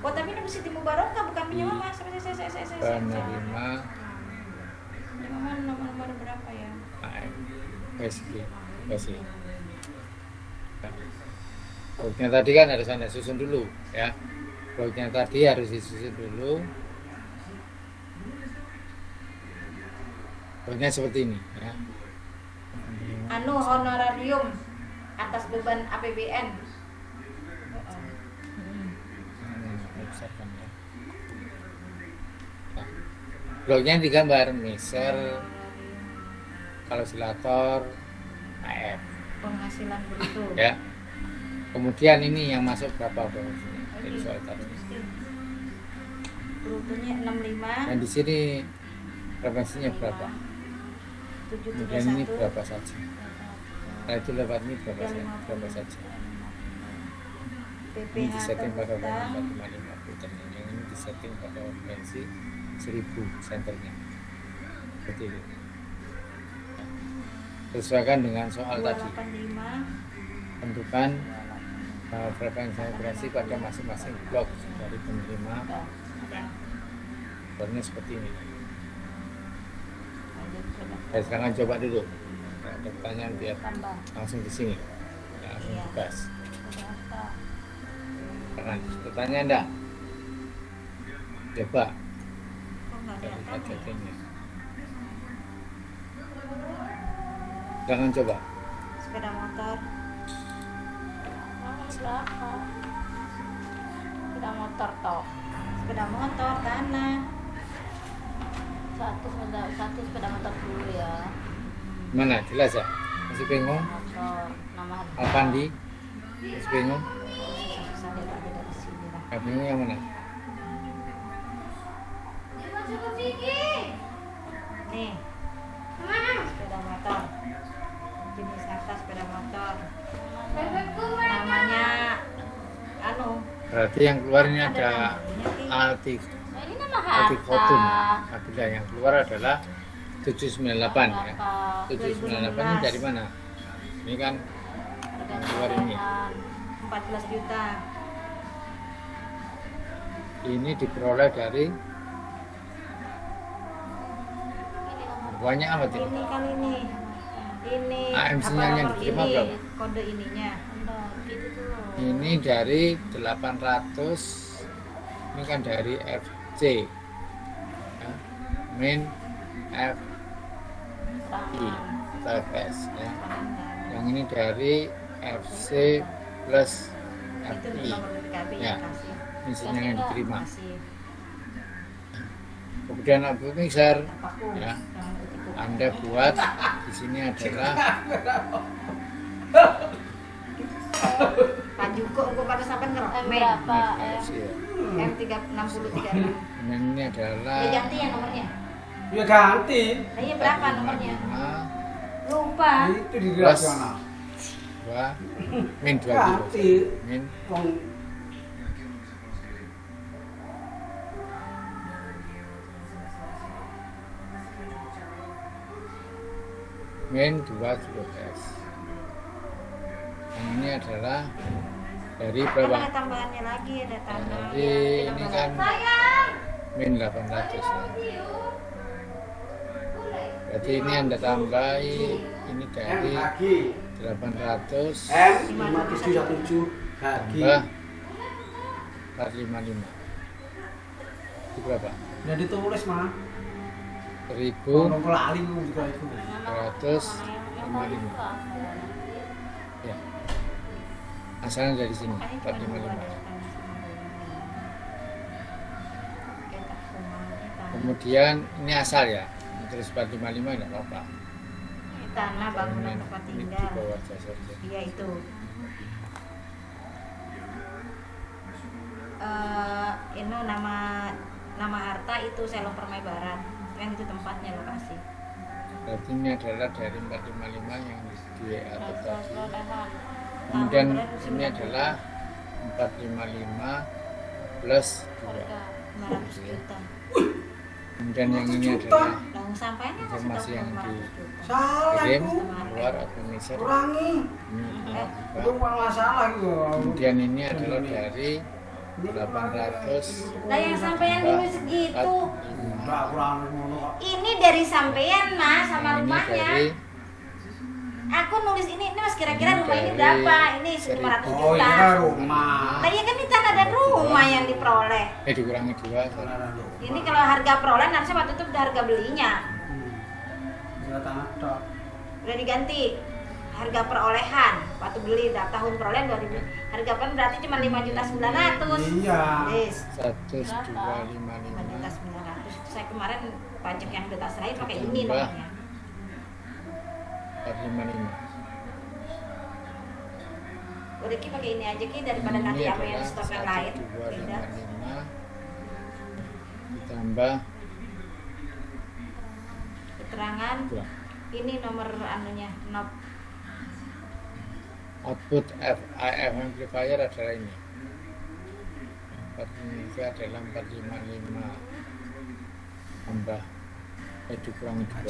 Oh tapi ini mesti timu barokah bukan punya mama. penerima Ini mama nomor berapa ya? AM PSG. Bloknya tadi kan harus Anda susun dulu ya. Bloknya tadi harus disusun dulu. Bloknya seperti ini ya. Anu honorarium atas beban APBN. Besarkan ya. Nah, bloknya digambar meser, kalkulator, AF Penghasilan bruto. ya. Kemudian ini yang masuk berapa frekuensinya dari soal tadi. Brutonya 65. Dan di sini frekuensinya berapa? 731. Kemudian ini berapa saja? Nah itu lewat ini berapa saja? Ini PPH disetting pada terhutang 4550 dan yang ini disetting pada frekuensi 1000 senternya. Seperti itu. Sesuaikan dengan soal tadi. 285. Tentukan frekuensi pada masing-masing blok dari penerima. Bloknya seperti ini. Sekarang coba dulu. Ada pertanyaan biar Tambah. langsung di sini. Langsung Iya. gas. Berapa? Jangan bertanya enggak? Coba Kok nggak kita lihat kelihatan ya? settingnya. Jangan coba. Sepeda motor. Mama berapa? Kita motor toh. Sepeda motor tanah. Satu sepeda motor dulu ya. Mana? Jelas ya? Masih bingung? Motor nama Alpandi? Masih bingung? Susah lihat aja dari sini lah. Nggak bingung yang mana? Nih. Sepeda motor. Jenis atas sepeda motor. Namanya anu. Berarti yang keluar ini ada namanya, Alti Nah, ini nama Alti Khotun. Hatta. Apabila yang keluar adalah 798 ya. 798 ini dari mana? Ini kan yang keluar ini. 14 juta. Ini diperoleh dari banyak amat ini. Ini kali ini. Ini AM apa sinyalnya nomor diterima ini? berapa? Kode ininya. Enggak, gitu tuh. Ini dari 800. Ini kan dari FC ya. Min FI TFS ya. Yang ini dari FC plus Itu FI nomor BPKB ya. kasih. Ini sinyal yang diterima. Kasih. Kemudian abu mixer Paku. ya. Jangan ketipu. Anda buat di sini adalah Pak Juko engko pada sampean ngeremen. Berapa? FC ya. M36036. Dan ini adalah Ya ganti ya nomornya. Ya ganti. Nah, iya berapa nomornya? 45 Lupa. Itu di rasional. 2 min 2 kilo Ganti. min Wong min 2 kilo gas. Yang ini adalah dari Kan berapa? ada tambahannya lagi ada tambahan. Jadi ini kan Sayang. min 800 ya. Berarti ini Anda tambahi ini dari HG 800 M5717 HG. tambah 455 itu berapa? Udah ditulis mah. 1.255 Ngomong lali juga itu. ya. Asalnya dari sini 455. Kemudian ini asal ya, terus 455 enggak apa-apa. Tanah bangunan tempat Ini di tinggal. bawah saja. Iya itu. Ini nama harta itu Selong Permai Barat. Kan itu tempatnya lokasi. Berarti ini adalah dari 455 yang di atas tadi. perolehan. Kemudian ini adalah 455 plus 2. Harga 500 juta. Kemudian yang ini adalah Langsung sampainya kan informasi sudah yang 500 juta. Salah dikirim itu. keluar administrator. Kurangi. Ini Itu masalah gitu. kemudian ini adalah dari 800 Lah yang sampean dulu segitu. Enggak kurangi ngono kok. Ini dari sampean Mas sama Ini rumahnya. dari Aku nulis ini Mas kira-kira Ini rumah ini dari berapa? Ini 500 Oh, juta. ini kan rumah. Lah ya kan ini tanah dan rumah yang diperoleh. dikurangi 2. Ini kalau harga perolehan harusnya waktu itu udah harga belinya. Enggak tanah tok. Udah diganti. Harga perolehan waktu beli tahun perolehan 2000. Harga perolehan berarti cuma 5.900.000. Iya. Yes. 1.255 5.900.000. Itu saya kemarin pajak yang udah tak serahin pakai ini Tambah. nomornya. 455. Udah Ki pakai ini aja Ki daripada Ini nanti apa adalah yang stok yang lain. 1.255 Beda. ditambah Keterangan 2. ini nomor anunya nop Output IF amplifier adalah ini. 455 adalah 455 tambah dikurangi 2.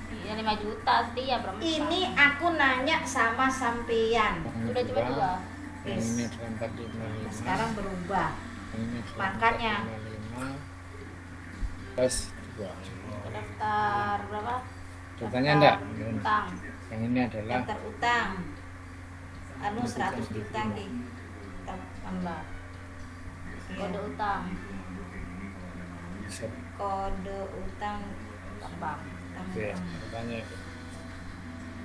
Iya 5 juta setia berapa? ini aku nanya sama sampean. Udah coba juga. Yang ini adalah 455. Sekarang berubah. Yang ini adalah Makanya. 455 plus 2. Daftar berapa? Datanya enggak? Utang. Yang ini adalah Daftar utang. Anu 100 juta Ki. Tambah. Kode utang. bisa Kode utang Tambah. ya, datanya itu.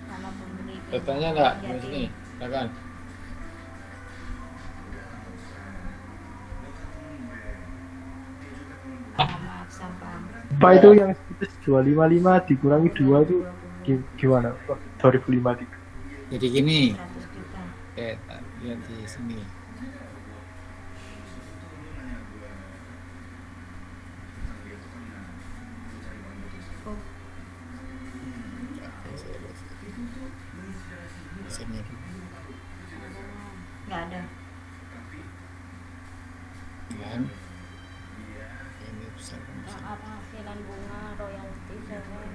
Nama pemberi. Datanya enggak? Di Jadi, sini, silakan. nama sampah. Pak itu yang 255 dikurangi 2 itu gimana? 2005 Jadi gini, 100 juta. lihat di sini. Oh, Sini. enggak ada. Kan? Ini besar kan besar. Penghasilan bunga royalti seven.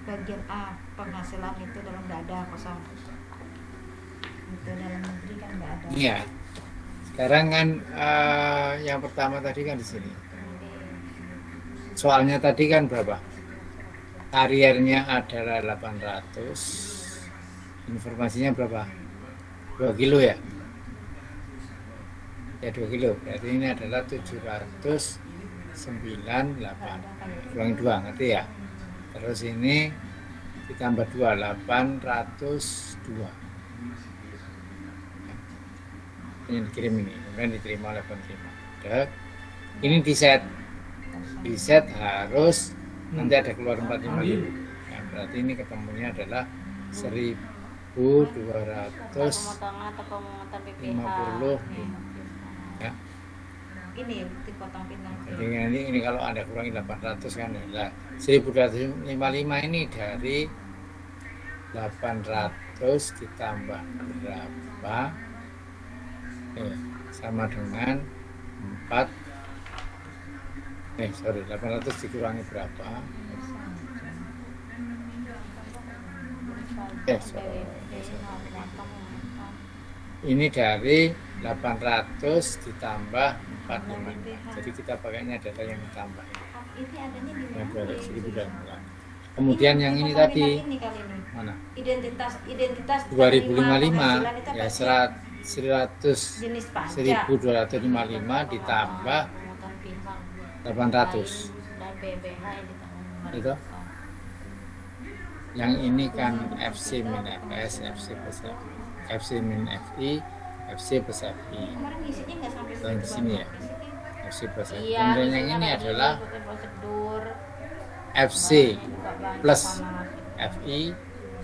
Bagian A penghasilan itu dalam enggak ada kosong. Itu dalam negeri kan enggak ada. Iya. Sekarang kan yang pertama tadi kan di sini. Soalnya tadi kan berapa? Kariernya adalah 800. Informasinya berapa? 2 kilo ya? Ya 2 kilo. Berarti ini adalah 798. Kurang 2, ngerti ya? Terus ini ditambah 2, 802. Ini dikirim ini, kemudian diterima oleh penerima. Udah. Ini di set harus nanti ada keluar 455. Ya, berarti ini ketemunya adalah 1.200 Pemotongan atau pemungutan PPH. 50. Ya. Ini dipotong pinang. Jadi ini kalau Anda kurangi 800 kan ya. 1.255 ini dari 800 ditambah berapa? Sama dengan 800 dikurangi berapa? Ini dari 800 ditambah 455. Jadi kita pakainya data yang ditambah. Ini adanya di Yang mana? 2008. Kemudian yang ini tadi Ini kali ini. mana? Identitas 2055 penghasilan itu ya apa sih? 100 Jenis pajak. 1255 ditambah 800 dan BBH yang ditanggung itu. Yang ini kan FC min FS, FC plus FI, FC min FI, FC plus FI. Kemarin isinya nggak sampai Dan di sini ya, Isinya. FC plus FI. Iya, Kemudian yang ini adalah prosedur FC plus FI,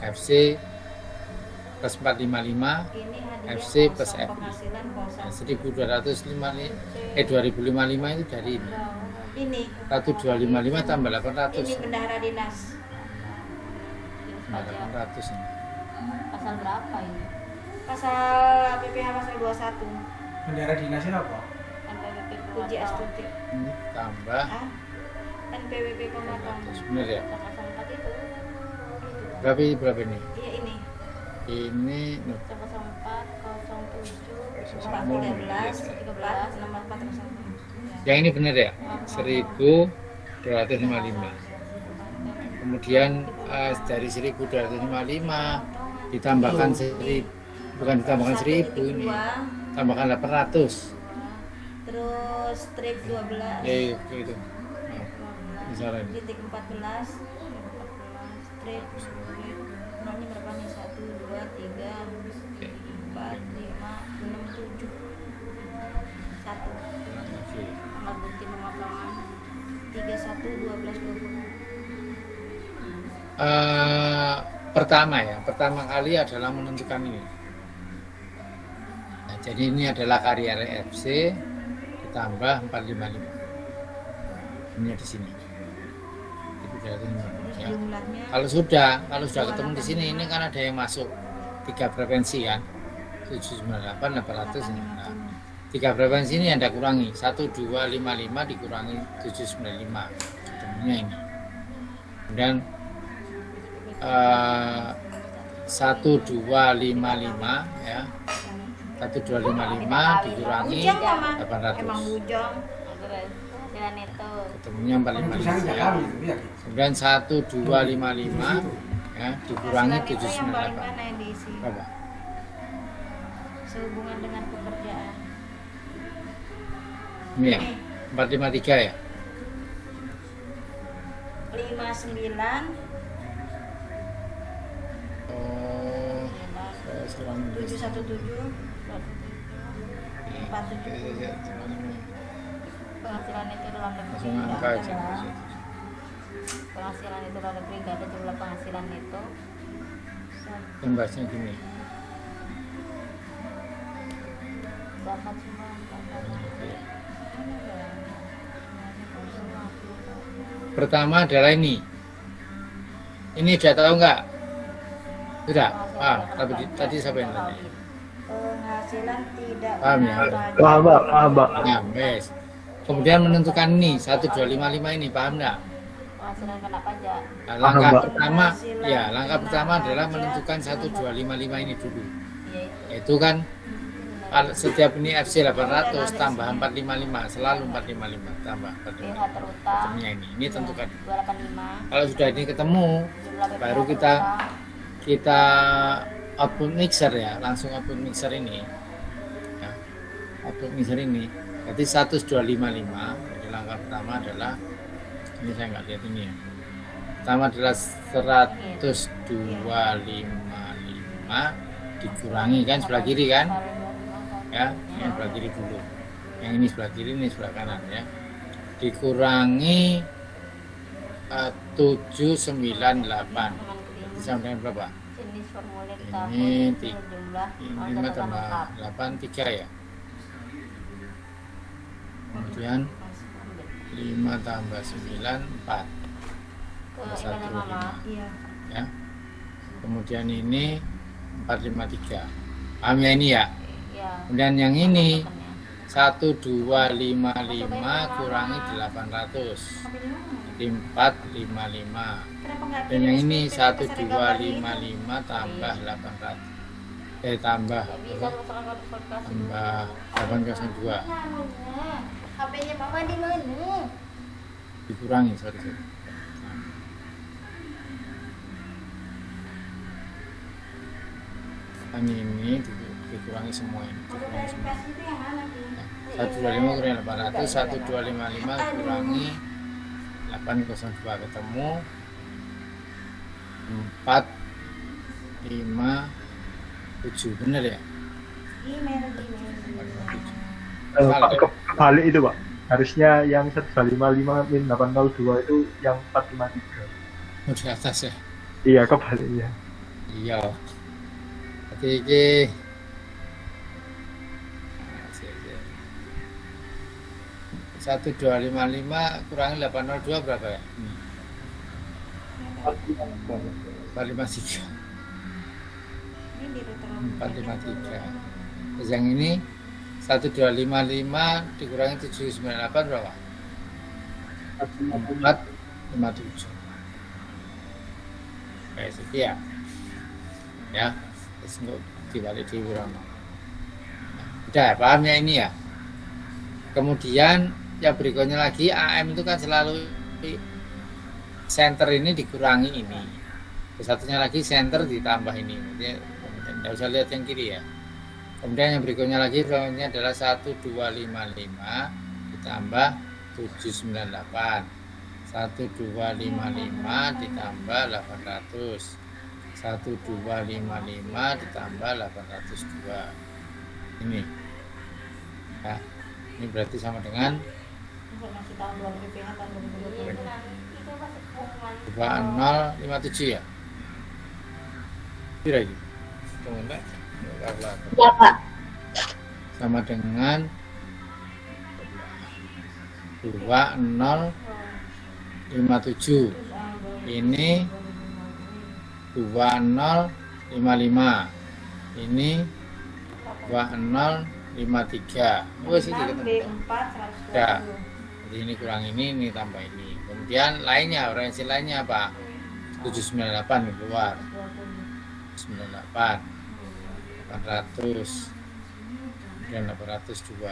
FC plus 455, Ini hadiah FC plus kosong, FI. penghasilan kosong. 1255 2055 itu dari ini. Ini 1255 tambah ini 800. bendahara dinas. Nah, 800 ini. pasal berapa ini? Pasal PPh pasal 21. Bendera dinasnya apa? NPWP Uji astuti. Ini tambah Ah, NPWP pemotongan. 800. Benar ya? 04 itu Berapa ini? Iya ini. Ini 04 07 13 13 64 terus. yang ini benar ya? 1255. Kemudian dari 1255 ditambahkan 1000, bukan ditambahkan 1000 ini, tambahkan 800. Terus strip 12. Itu. Nah, misalnya ini. Titik 14 strip nolnya berapa nih? 1 2 3 4 5 6 7 1 Oke. tanggal bukti pemotongan 31 12 20. Pertama kali adalah menentukan ini. Nah, jadi ini adalah karya FC ditambah 455. Ini di sini. Itu dari ini. Ya. Jumlahnya Kalau sudah ketemu di sini, ini kan ada yang masuk 3 frekuensi kan, 798, 800 ini. Nah, 3 frekuensi ini Anda kurangi 1255 dikurangi 795, ketemunya ini. Kemudian 1255 ya, 1255 dikurangi bujang mama. 800, Emang bujang. penghasilan itu ketemunya Tulisannya 455 nggak ya. kami itu ya. Kemudian 1255 ya dikurangi Penghasilan itu yang paling 798 mana yang diisi? berapa? Sehubungan dengan pekerjaan. Ini ya 453 ya. 59 Oh, sekarang 717 penghasilan itu dalam negeri langsung nggak angka ada aja. lah. Penghasilan itu dalam negeri nggak ada jumlah penghasilan itu Pembahasnya gini. dapat semua Pertama adalah ini. Ini udah tahu nggak? Sudah. Tadi siapa yang tanya? penghasilan tidak Paham ya? kena pajak. Paham, Pak. Ya, wes. Kemudian menentukan ini 1255 ini, paham nggak? penghasilan kena pajak Nah, langkah Paham, Pak. pertama, Penghasilan ya langkah kena pertama adalah pajak, menentukan 1255 ini dulu. ya Itu kan kalau setiap ini FC 800 tambah 455, selalu 455 tambah PH 455. terutang Ketemunya ini tentukan. 285 Kalau sudah ini ketemu, jumlah PPh baru kita output mixer ya, langsung output mixer ini ya, output mixer ini berarti 1255. Jadi langkah pertama adalah ini, saya nggak lihat ini ya, pertama adalah 10255 dikurangi kan sebelah kiri kan ya, ini sebelah kiri dulu, yang ini sebelah kiri, ini sebelah kanan ya, dikurangi 798 sampai dengan berapa? jenis formulir Ini tahun tiga. jumlah Ini catatan 5 tambah lengkap. 8 3 ya. Kemudian 5 tambah 9 4 ke Satu, emailnya mama lima. Iya. ya. Kemudian ini 453. Paham ya ini ya? ya Kemudian yang ini tokennya. 1255 kurangi 800. di 455. Kenapa nggak Dan yang ini pilih speed 1255 tambah 800. Tambah Bisa masalah verifikasi. tambah 802 HP-nya mama di mana? dikurangi sorry. Ini dikurangi semua ini. Untuk Dikurangi semua. verifikasi itu yang mana Ki? 125 kurangi 800, 1255 kurangi 802 ketemu 457 bener ya? Email. Salah. Pak, kebalik itu Pak. Harusnya yang 1255 min 802 itu yang 453. Di atas ya? Iya, kebalik ya. Iya. Jadi ini 1255 kurangi 802 berapa ya? 453. Ini di retro. 453. Terus yang ini 1255 dikurangi 798 berapa? 457. Oke, sekian. Ya, terus untuk dibalik di Wirono. Udah, paham ya ini ya? Kemudian yang berikutnya lagi AM itu kan selalu center ini dikurangi ini. Terus satunya lagi center ditambah ini. Tidak usah lihat yang kiri ya. Kemudian yang berikutnya lagi ini adalah 1255 ditambah 798. 1255 ditambah 800. 1255 ditambah 802. Ini. Ya. Ini berarti sama dengan Informasi tahun 2000 tahun 2020. Itu masih pengumuman. 2057 ya? Kira gitu. Tunggu enggak? Ya Pak. Sama dengan 2057. Ini 2055. Ini 2053. Oh, sih ketemu. B4 Ya. 120. Jadi ini kurang ini tambah ini. Kemudian lainnya, referensi lainnya apa? 798 keluar. 98. 800. Dan 802.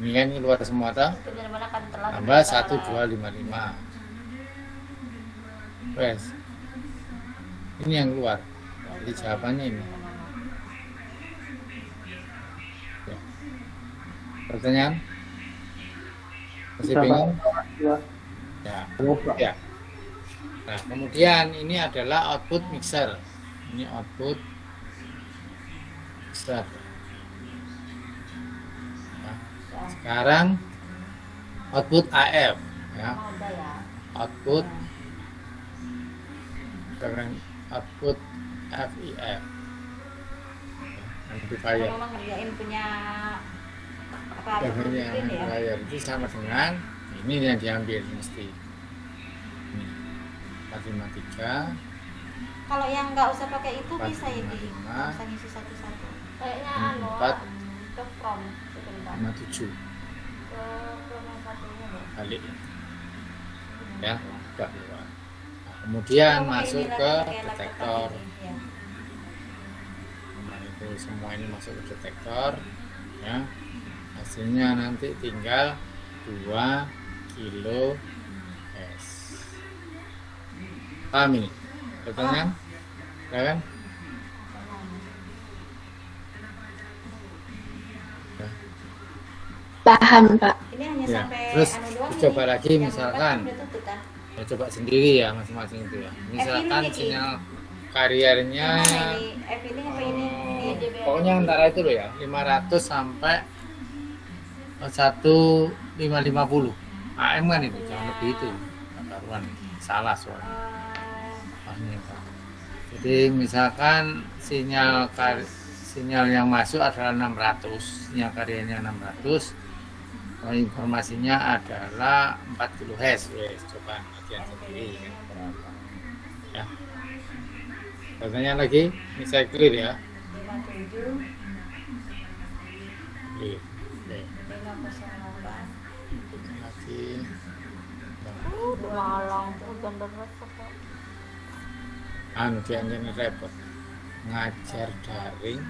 Ini kan keluar semua toh? Benar-benar akan telat. Tambah 1255. Wes. Ini yang keluar. Jadi jawabannya ini. Ya. Pertanyaan? Masih bingung? Ya. Ya. Nah, kemudian ini adalah output mixer. Ini output mixer. Nah, sekarang output AF ya. Ada ya. Output sekarang output FIF. Amplifier. Kalau memang ngerjain punya apa Levelnya bikin ya. amplifier itu sama dengan ini yang diambil mesti. Ini 453. Kalau yang nggak usah pakai itu bisa ya di 455. nggak usah ngisi satu-satu. Kayaknya anu 4. ke from sebentar. 57 Ke yang satunya deh. balik ya enggak keluar. Nah, kemudian Kalau masuk ini ke pakai laptop detektor. ini, ya. Nah, itu semua ini masuk ke detektor ya. Hasilnya nanti tinggal 2 kilo S. Paham ini? Pertanyaan? Ya kan? Paham Pak. Ini hanya Ya, sampai terus anu doang coba nih. lagi Yang misalkan. empat udah tutup kan? Ya coba sendiri ya masing-masing itu ya. Misalkan F-Link sinyal kariernya Yang mana ini? F-Link apa ini? Ini pokoknya antara itu loh ya 500 sampai 1550 AM kan itu jangan lebih itu nggak karuan salah soalnya. Jadi misalkan sinyal yang masuk adalah 600, sinyal karyanya 600, informasinya adalah 4 kHz. Wes, coba latihan sendiri kan berapa. Ya. Pertanyaan lagi, ini saya clear ya. 57 Clear. Oke. 508. Lagi. Malang hujan deras apa? Dia ini repot ngajar daring,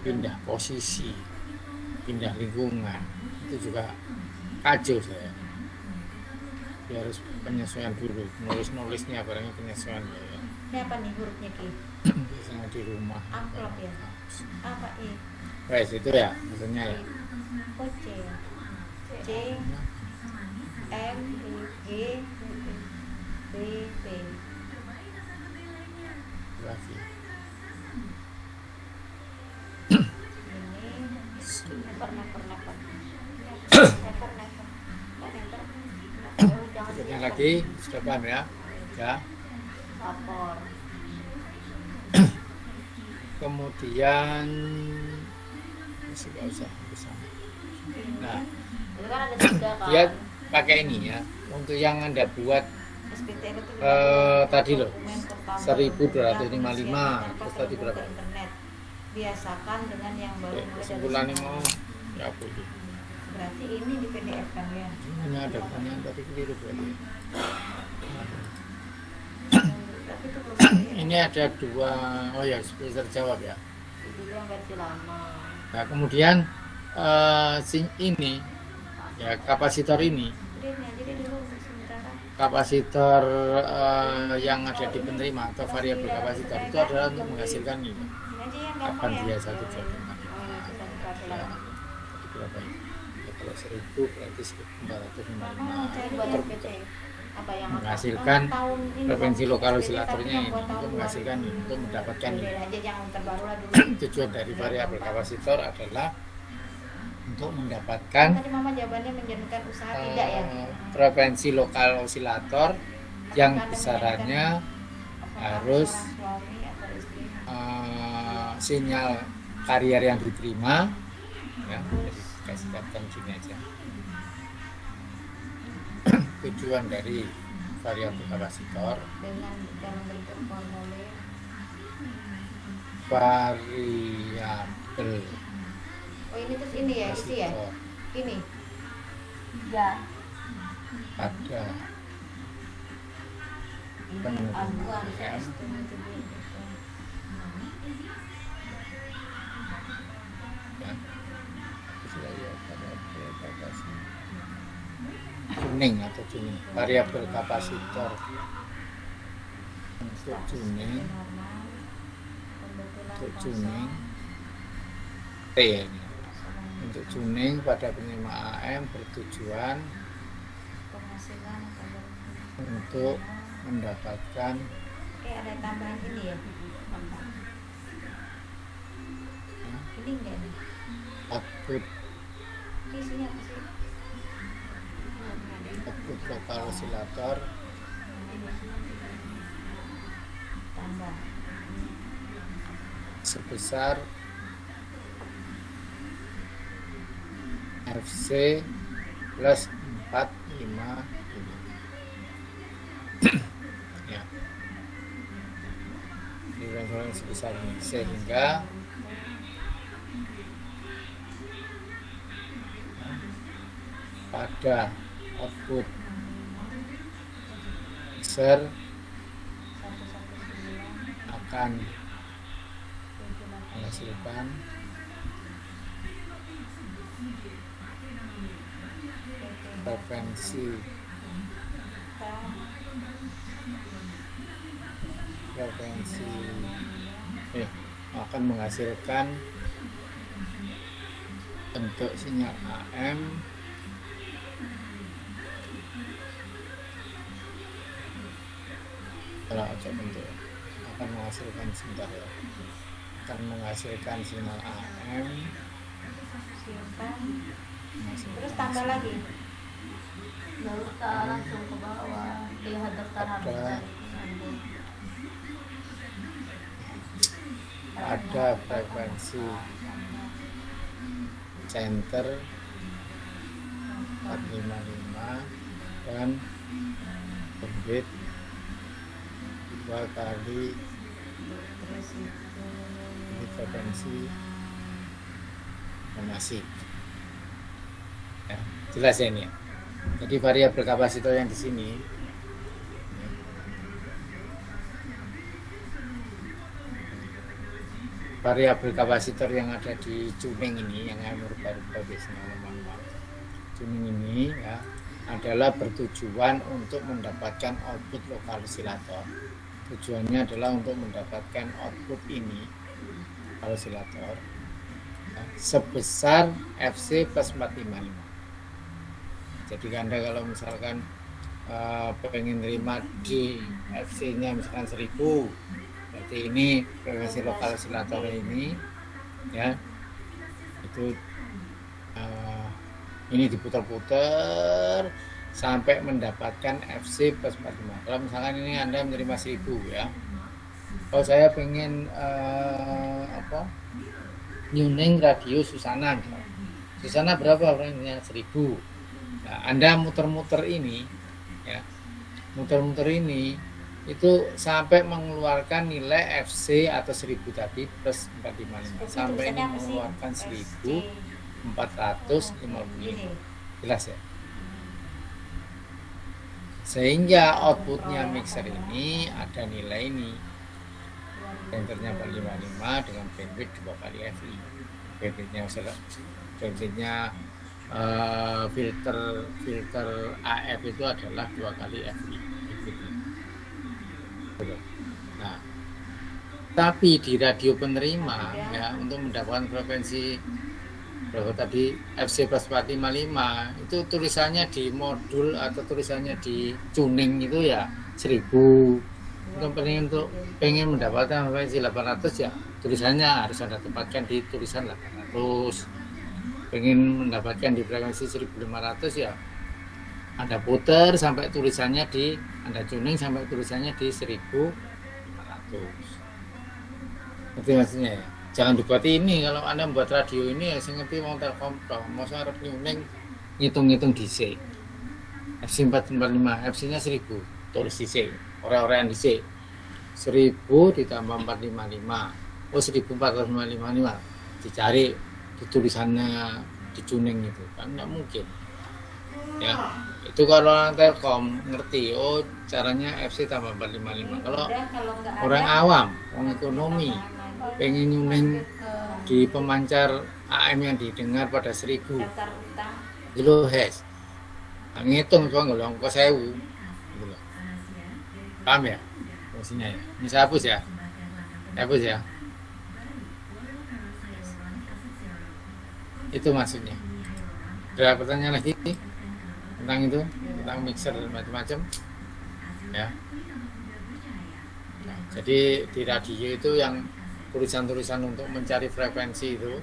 pindah posisi, pindah lingkungan, itu juga kacau saya. Dia harus penyesuaian dulu, nulisnya barangnya penyesuaian ya. Ini apa nih hurufnya Ki? Biasanya di rumah. Amplop ya? Apa I? Wes itu ya maksudnya ya. Oh C ya? C M G B P. Lagi. Ini Never. Berikutnya lagi sudah paham ya? Ya. Lapor. Kemudian nggak usah bersama. Nah, Itu kan ada 3 kan. dia pakai ini ya untuk yang Anda buat SPTN itu tadi loh, dokumen pertama 1255, tanpa terus tadi sambung berapa? ke internet. Biasakan dengan yang baru mulai dari Kesimpulannya semua. mau ya boleh. Berarti ini di PDF kan ya? Ini ada pertanyaan tadi keliru berarti. Tapi itu belum PDF. Ini ada 2, oh ya bisa terjawab ya. Itu yang versi lama. Nah kemudian ini ya kapasitor ini, Udah ini aja deh dulu sementara. kapasitor yang ada di penerima atau variabel kapasitor itu adalah untuk menghasilkan ini. Ini aja yang Kapan gampang dia ya. satu jam? Oh, ini bisa dipakai Ya, lagi. jadi berapa ini? Ya, kalau 1000 berarti 1455. Buat SPT. Apa yang Menghasilkan tahun ini frekuensi Bang, lokal SPT osilatornya tapi ini buat tahun untuk menghasilkan ini, untuk mendapatkan Udah ini. aja yang terbaru lah dulu. Tujuan dari variabel kapasitor adalah untuk mendapatkan Tadi Mama jawabannya menjalankan usaha tidak ya? frekuensi lokal osilator yang Apakah Anda besarannya Apakah harus seorang suami atau istri? sinyal karier yang diterima ya, jadi kasih katakan gini aja. Tujuan dari variabel kapasitor, Dengan dalam bentuk formulir. variabel Oh ini terus ini ya isi ya? kapasitor Ini. Ya. pada Ini Penerima. aduan Ya. estimasi gitu. ya. Sudah ya, variabel kapasitor. Tuning atau tuning variabel kapasitor untuk tuning Normal. Pembetulan untuk pasang, tuning T ya ini. Untuk tuning pada penerima AM bertujuan penghasilan atau untuk mendapatkan ada tambahan ini ya? Ini enggak nih? output Ini isinya apa sih? output lokal osilator Tambah. sebesar FC plus 45 ini. Ya. Ini sebesar ini sehingga pada output user 119 akan menghasilkan frekuensi akan menghasilkan bentuk sinyal AM kalau aja bentuk akan menghasilkan sebentar ya, akan menghasilkan sinyal AM simpan. menghasilkan Terus tambah lagi. Nggak usah langsung ke bawah. Lihat daftar harus Ada. sambung. ada frekuensi center 455 dan orbit 2 kali Terus itu ini frekuensi donasi ya, jelas ya ini ya. Jadi variabel kapasitor yang di sini variabel kapasitor yang ada di tuning ini yang merubah-rubah biasanya manual. Tuning ini ya adalah bertujuan untuk mendapatkan output lokal osilator. Tujuannya adalah untuk mendapatkan output ini osilator ya, sebesar FC plus 455. Jadi Anda kalau misalkan pengen terima di FC-nya misalkan 1000, berarti ini frekuensi lokal osilator ini ya itu ini diputar-putar sampai mendapatkan FC plus 45. Kalau misalkan ini Anda menerima 1000 ya, kalau saya pengen tuning radio Susana misalnya. Susana berapa frekuensinya? 1000. Nah, Anda muter-muter ini ya, muter-muter ini itu sampai mengeluarkan nilai FC atau 1000 tadi plus 455 sampai ini mengeluarkan 1450. Jelas ya? Sehingga outputnya mixer ini ada nilai ini, centernya 455 dengan bandwidth 2 kali FI. Bandwidthnya filter AF itu adalah 2 kali FI. Nah, tapi di radio penerima ya untuk mendapatkan frekuensi berapa tadi FC plus 455 itu tulisannya di modul atau tulisannya di tuning itu ya 1000. Untuk pengen mendapatkan frekuensi 800 ya tulisannya harus Anda tempatkan di tulisan 800. Pengen mendapatkan di frekuensi 1500 ya Anda putar sampai tulisannya di Anda tuning sampai tulisannya di 1500. Ngerti maksudnya ya? Jangan dibuat ini, kalau Anda membuat radio ini ya saya ngerti mau Telkom toh, mau saya harus tuning ngitung-ngitung DC. FC 445, FC-nya 1000, tulis DC, orang-orang DC. 1000 ditambah 455. Oh 1455. Dicari di tulisannya di tuning itu kan enggak mungkin. Ya. Itu kalau orang Telkom ngerti, oh caranya FC tambah 455. Kalau orang awam, orang ekonomi pengen nyuning di pemancar AM yang didengar pada 1000 kHz ngitung cuma nggak ongkos 1000 gitu loh. Paham ya fungsinya ya? Ini saya hapus ya, itu maksudnya. Ada pertanyaan lagi tentang itu, tentang mixer dan macam-macam ya. Nah, jadi di radio itu yang tulisan-tulisan untuk mencari frekuensi itu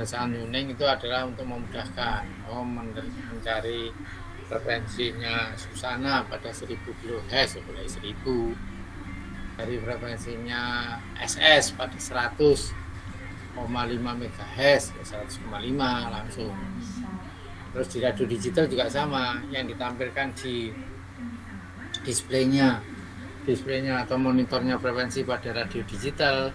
saat tuning itu adalah untuk memudahkan mencari frekuensinya Susana pada 1000 kHz mulai 1000, dari frekuensinya SS pada 100,5 MHz 100,5 langsung. Terus di radio digital juga sama, yang ditampilkan di displaynya atau monitornya frekuensi pada radio digital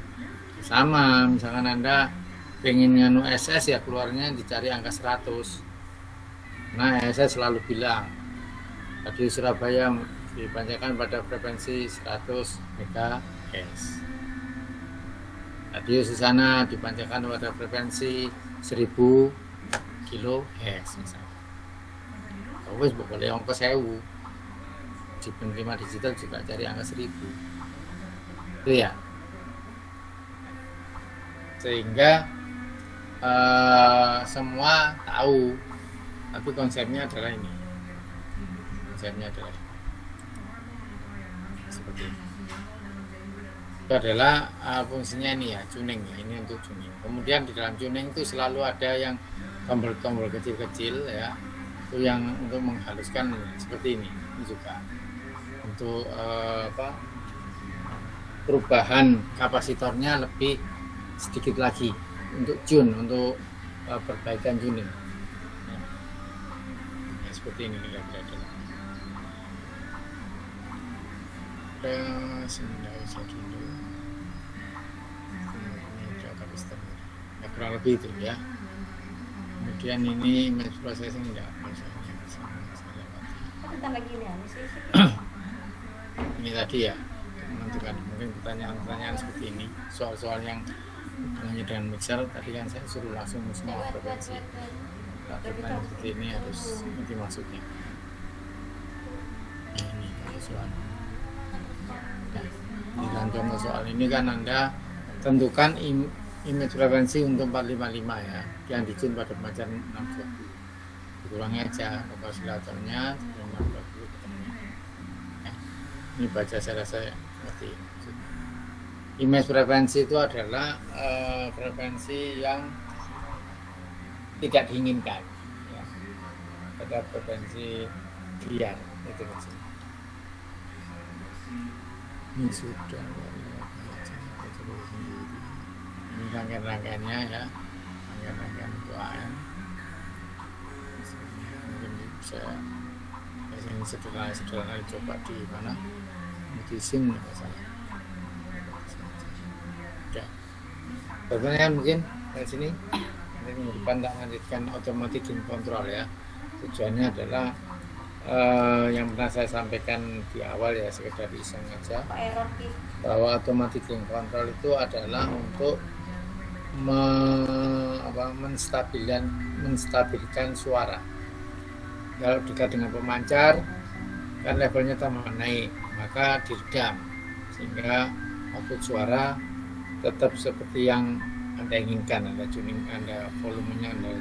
sama. Misalkan Anda pengen nganu SS ya keluarnya dicari angka 100. Nah SS selalu bilang radio Surabaya dipancarkan pada frekuensi 100 MHz, radio Susana dipancarkan pada frekuensi 1000 kHz misalnya. Wes boleh ongkos 1000. Di penerima digital juga cari angka 1000 itu ya, sehingga semua tahu, tapi konsepnya adalah ini, seperti ini. Itu adalah fungsinya ini ya, tuning ya, ini untuk tuning. Kemudian di dalam tuning itu selalu ada yang tombol-tombol kecil-kecil ya, itu yang untuk menghaluskan seperti ini juga untuk perubahan kapasitornya lebih sedikit lagi untuk tune, untuk perbaikan tuning ya. Ya, seperti ini kira-kira. Sebenarnya dulu ini kapasitor ya, kurang lebih itu ya. Kemudian ini image processing enggak misalnya Bentar lagi nih, sih. Ini tadi ya menentukan mungkin pertanyaan-pertanyaan seperti ini, soal-soal yang hubungannya dengan mixer tadi kan saya suruh langsung semua frekuensi. Pertanyaan seperti ini harus ngerti maksudnya. Nah, ini kalau soal. Nah, di dalam contoh soal ini kan Anda tentukan image frekuensi untuk 455 ya, yang diizin pada pemancar 620. Dikurangi aja oscillatornya 620 ketemu. Ini baca saya rasa ngerti. Image frekuensi itu adalah frekuensi yang tidak diinginkan ya. Ada frekuensi liar itu maksudnya. Ini sudah ini rangkaian-rangkaiannya ya, rangkaian-rangkaian untuk AM. Mungkin bisa ini sederhana coba di mana di SIM misalnya. Ya. Pertanyaan mungkin dari sini. Ini minggu depan tak lanjutkan automatic gain control ya. Tujuannya adalah yang pernah saya sampaikan di awal ya, sekedar iseng aja, bahwa automatic gain control itu adalah untuk menstabilkan suara. Kalau dekat dengan pemancar kan levelnya tambah naik, maka diredam sehingga output suara tetap seperti yang Anda inginkan, Anda tuning, Anda volumenya Anda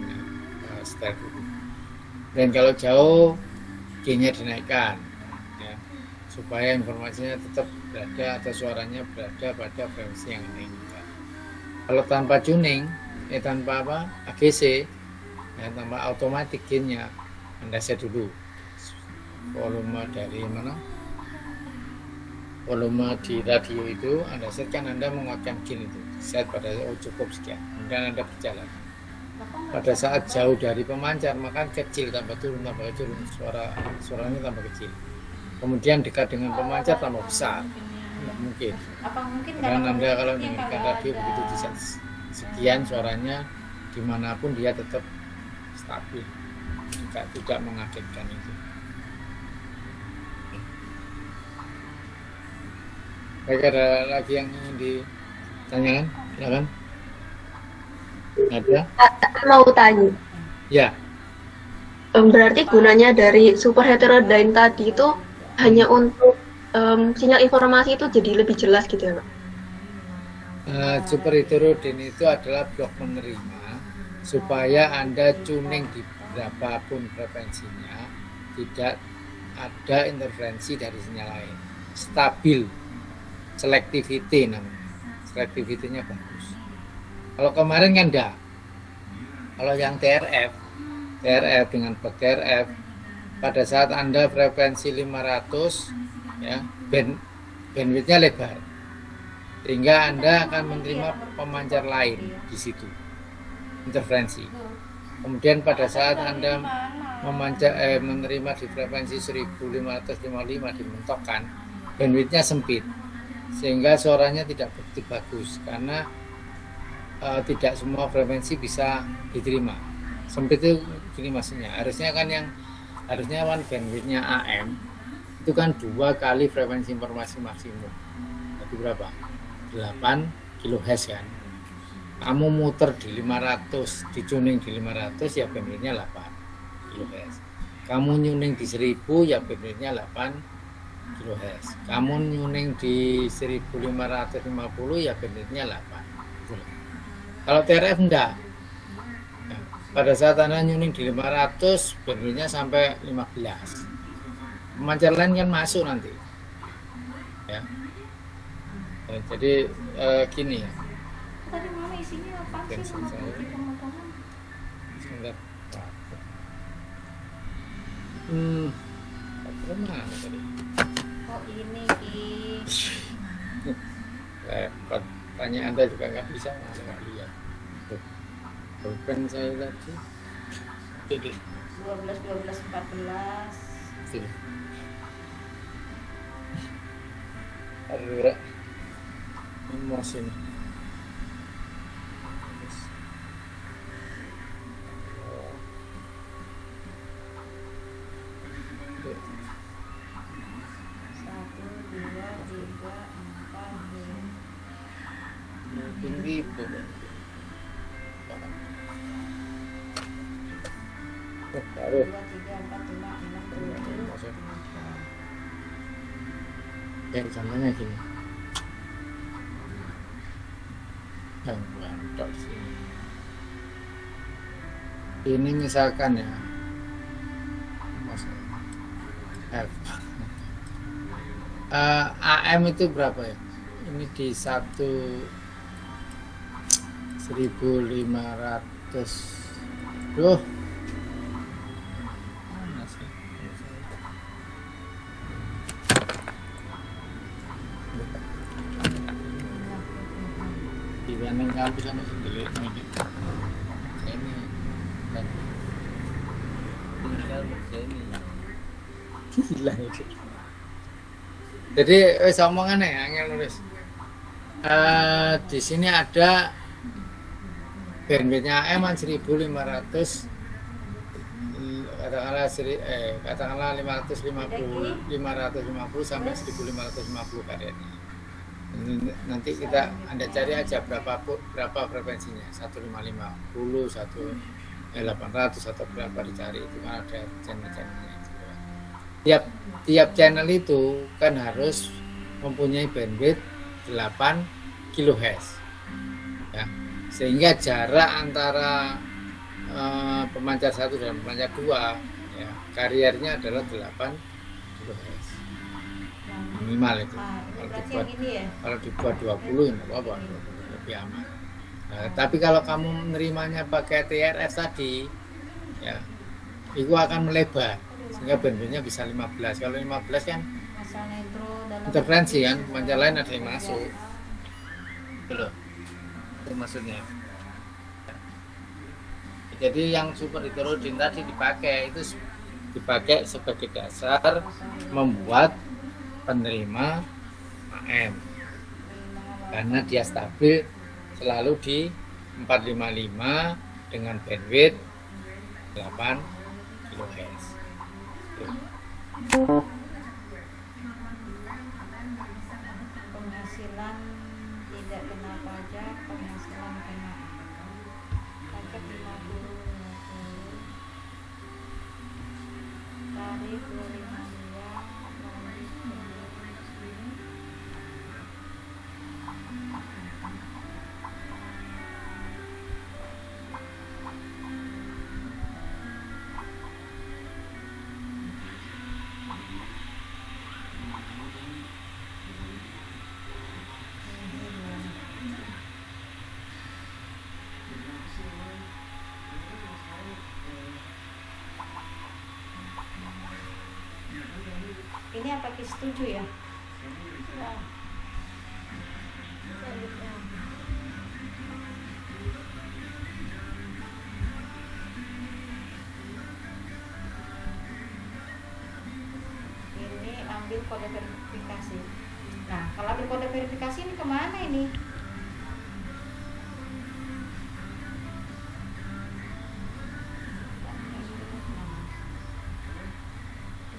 setel dulu. Dan kalau jauh gainnya dinaikkan ya, supaya informasinya tetap berada atau suaranya berada pada frekuensi yang Anda inginkan. Kalau tanpa tuning, tanpa AGC ya, tanpa automatic gainnya, Anda set dulu volume dari mana, volume di radio itu Anda set, kan Anda menguatkan gain itu set pada cukup sekian, kemudian Anda berjalan. Pada saat jauh dari pemancar maka kecil, tambah turun, suaranya tambah kecil. Kemudian dekat dengan pemancar tambah besar. Tidak mungkin. Dan Anda kalau mendengarkan radio begitu di set sekian, suaranya dimanapun dia tetap stabil, tidak mengagetkan itu. Baik, ada lagi yang ingin ditanyakan? Silakan. Ada? Mau tanya. Ya. Berarti gunanya dari super heterodyne tadi itu hanya untuk sinyal informasi itu jadi lebih jelas gitu ya, Pak? Super heterodyne itu adalah blok menerima supaya Anda tuning di berapapun frekuensinya tidak ada interferensi dari sinyal lain. Stabil. Selectivity namanya. Selectivity-nya bagus. Kalau kemarin kan enggak. Kalau yang TRF dengan blok TRF, pada saat Anda frekuensi 500 ya, bandwidth-nya lebar. Sehingga Anda akan menerima pemancar lain di situ. Interferensi. Kemudian pada saat Anda menerima di frekuensi 1555 dimentokkan, bandwidth-nya sempit. Sehingga suaranya tidak begitu bagus karena tidak semua frekuensi bisa diterima. Sempit itu gini maksudnya. Harusnya bandwidth-nya AM itu kan 2 kali frekuensi informasi maksimum. Jadi berapa? 8 kHz kan. Kamu muter di 500, dituning di 500 ya bandwidth-nya 8 kHz. Kamu nyuning di 1000 ya bandwidth-nya 8 kHz. Kamu nyuning di 1550 ya bandwidth-nya 8. Kalau TRF enggak. Nah, pada saat Anda nyuning di 500 bandwidth-nya sampai 15. Pemancar lain kan masuk nanti. Ya. Jadi gini ya. Tadi mama isinya apa sih? Sebentar. Mana tadi? Oh ini Ki. Repot. Tanya Anda juga nggak bisa, nggak lihat. Bukan saya tadi. Jadi 12, 12, 14. sini. Aduh, emosi nih. Mungkin ribu. Taruh. Ya contohnya gini. Yang bantok sini. Ini misalkan ya. F. AM itu berapa ya? Ini di 1.500. Duh. Mana sih? Di banding kampus sama sendiri ini. Ini kan tinggal begini. Gila itu. Jadi omongan ya angel nulis. Di sini ada bandwidthnya AM 1.500 katakanlah 550 sampai 1.550 karyanya. Nanti Anda cari aja berapa frekuensinya, 1.550, 800 atau berapa dicari, itu kan ada channel-channelnya. Tiap channel itu kan harus mempunyai bandwidth 8 kHz ya, sehingga jarak antara pemancar 1 dan pemancar 2 ya, kariernya adalah 8 kHz minimal itu. Kalau dibuat 20 ya apa-apa, lebih aman. Nah, tapi kalau kamu menerimanya pakai TRS tadi ya, itu akan melebar sehingga bandwidthnya bisa 15. Kalau 15 kan interferensi kan, pemancar lain ada yang masuk. Itu loh. Itu maksudnya. Jadi yang super heterogen tadi dipakai sebagai dasar membuat penerima AM. Karena dia stabil selalu di 455 dengan bandwidth 8 kHz. Penghasilan tidak kena pajak, penghasilan kena pajak 50, tarif 25 miliar, ini apa Ki setuju ya? Ya. Selanjutnya. Ini ambil kode verifikasi. Nah, kalau ambil kode verifikasi ini kemana ini?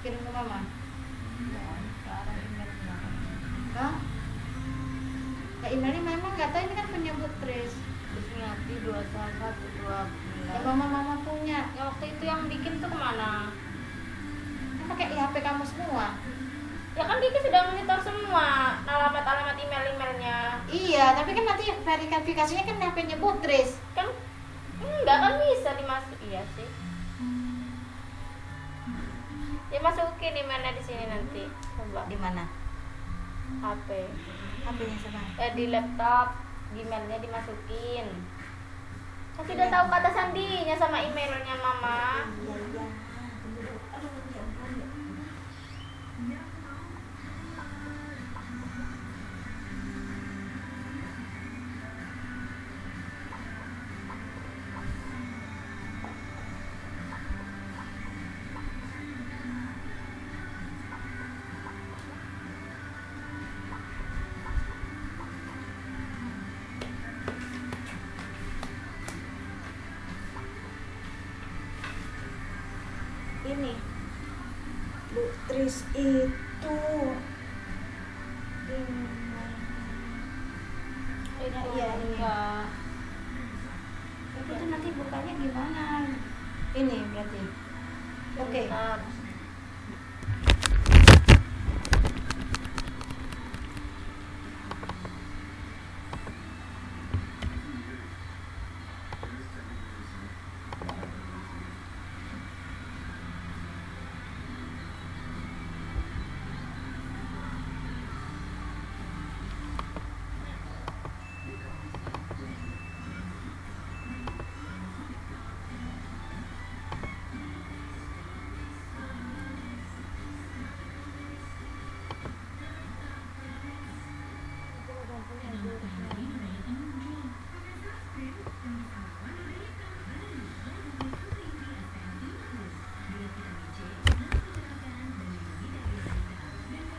Kirim ke mama. Hah? Ke emailnya mama nggak tahu, ini kan penyebut Tris. Kusmiati 2112. Ya mama punya. Ya waktu itu yang bikin tuh kemana? Kan pakai HP kamu semua. Ya kan Kiki sudah monitor semua alamat emailnya. Iya, tapi kan nanti verifikasinya kan HP-nya Putris. Kan enggak kan bisa dimasuk. Iya sih. Ya masukin emailnya di sini nanti. Coba Di mana? HP. HP-nya siapa? Di laptop, emailnya dimasukin. Kan sudah tahu kata sandinya sama emailnya mama. Iya. Aduh, ya ampun. Ini Bu Tris itu ini Iya. enggak. Itu nanti bukanya gimana? Ini berarti. Oke. Bentar.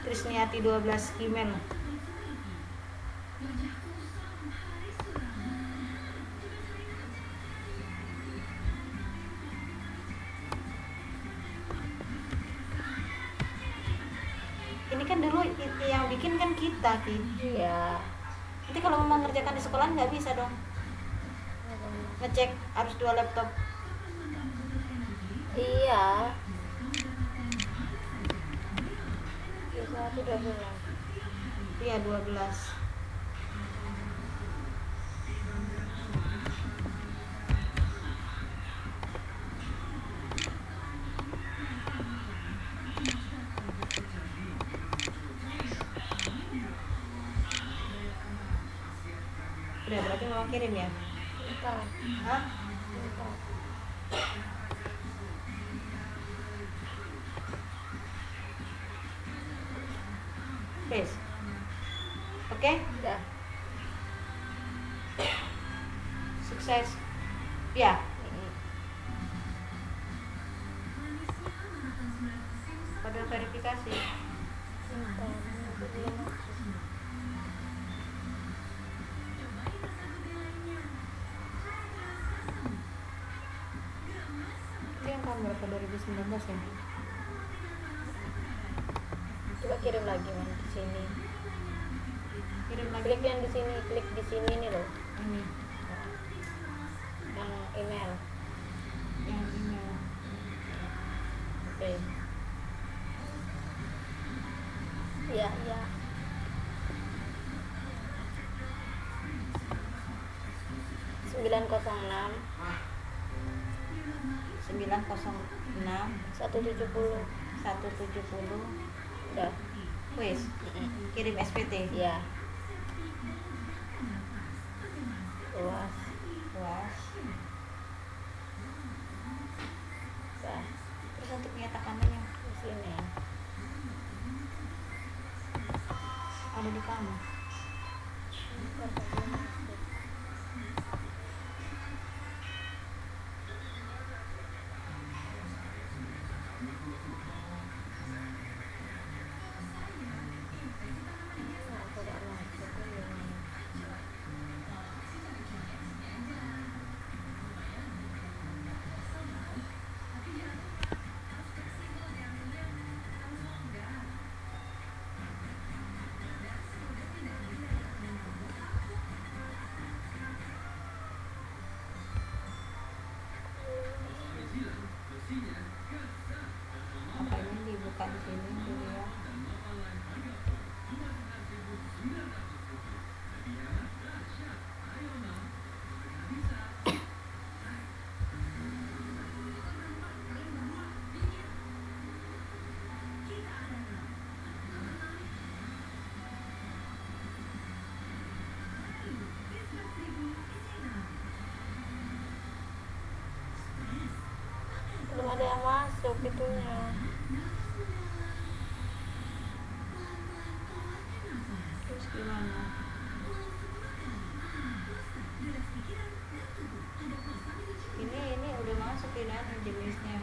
Trisniati 12 email. Ini kan dulu yang bikin kan kita, Ki. Iya. Nanti kalau mau mengerjakan di sekolah nggak bisa dong. Ngecek harus 2 laptop. Iya. Bisa aku udah bilang. Iya 12. Udah berarti mau kirim ya? Bentar. Hah? Bentar. Please. Oke? Udah. Sukses. Ya. Pada verifikasi. Bentar. Aku belum masuk. Itu yang tahun berapa? 2019 ya? Coba kirim lagi man di sini. Kirim lagi Klik yang di sini, klik di sini nih loh. ini Yang email. yang email. Oke. Iya, iya. Sembilan 906 170. 170. Udah. Wis, kirim SPT. Iya. Luas. Luas. Udah. Terus untuk menyatakannya Di sini. ada di kamu. Apa ini dibuka di sini dulu ya? Belum ada yang masuk itunya. Terus gimana? Ini udah masuk di mana jenisnya?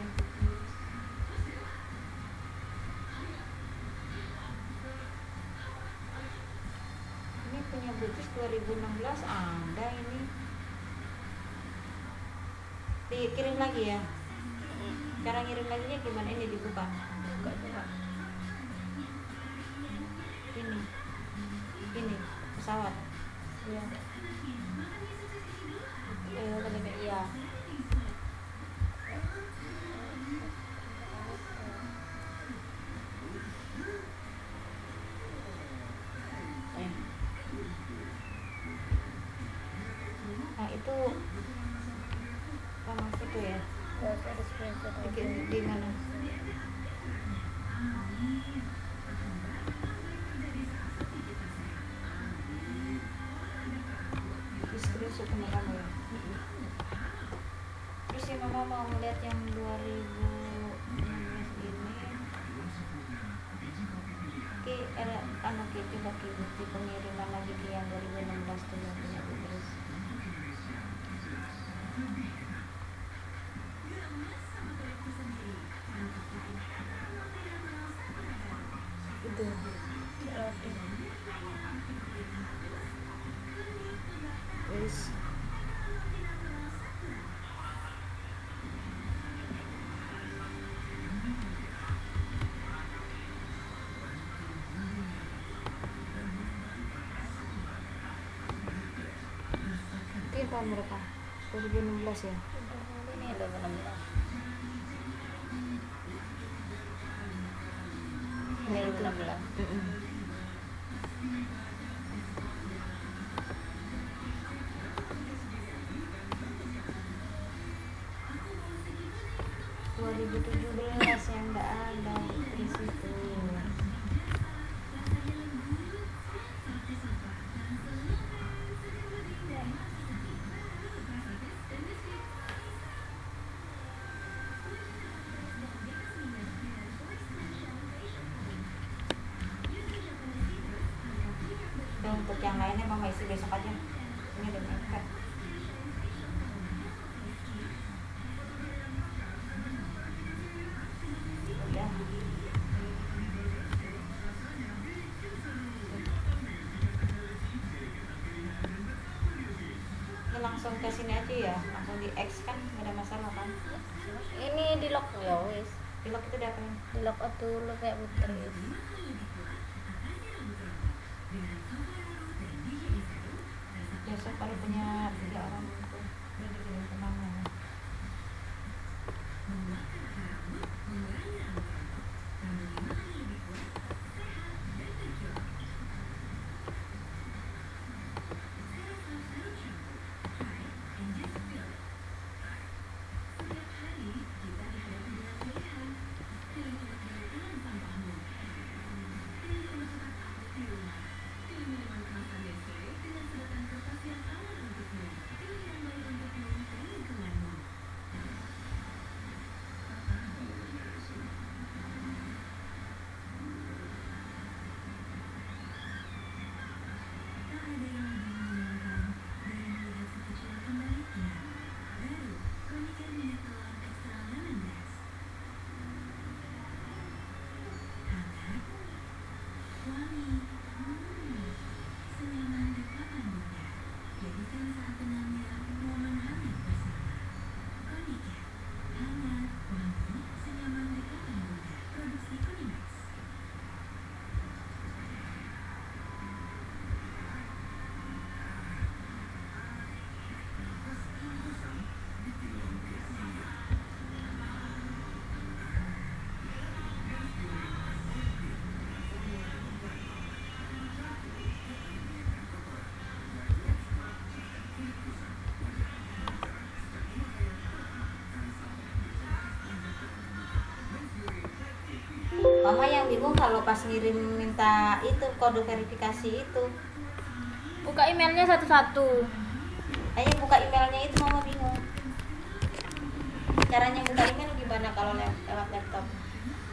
Ini punya Butis 2016 ada ini. Dikirim lagi ya? Cara ngirim laginya gimana? Ini dibuka. Buka coba. Ini pesawat. Iya. Tadi kayak iya. Nah itu sama itu ya. Ada screenshot Di mana? Di screenshot sama kamu ya. Terus si mama mau ngeliat yang 2016 ini. Ki ada anak itu lagi bukti pengiriman lagi ki yang 2016 tuh yang punya terus. Itu terus itu tahun berapa? 2016 ya. ini 2016. Ini 2016. yang nggak ada di situ. Dan untuk yang lainnya mama isi besok aja. Ini udah mepet. Udah. Ini langsung ke sini aja ya, langsung di X kan, nggak ada masalah kan? Ini di lock ya wis. Di lock itu diapain? Di lock dulu kayak putri. Besok kalau punya 3 orang itu udah dikirim ke mama. Mama yang bingung kalau pas ngirim minta itu kode verifikasi itu. Buka emailnya satu-satu. Ayo buka emailnya itu mama bingung. Caranya buka email gimana kalau lewat laptop?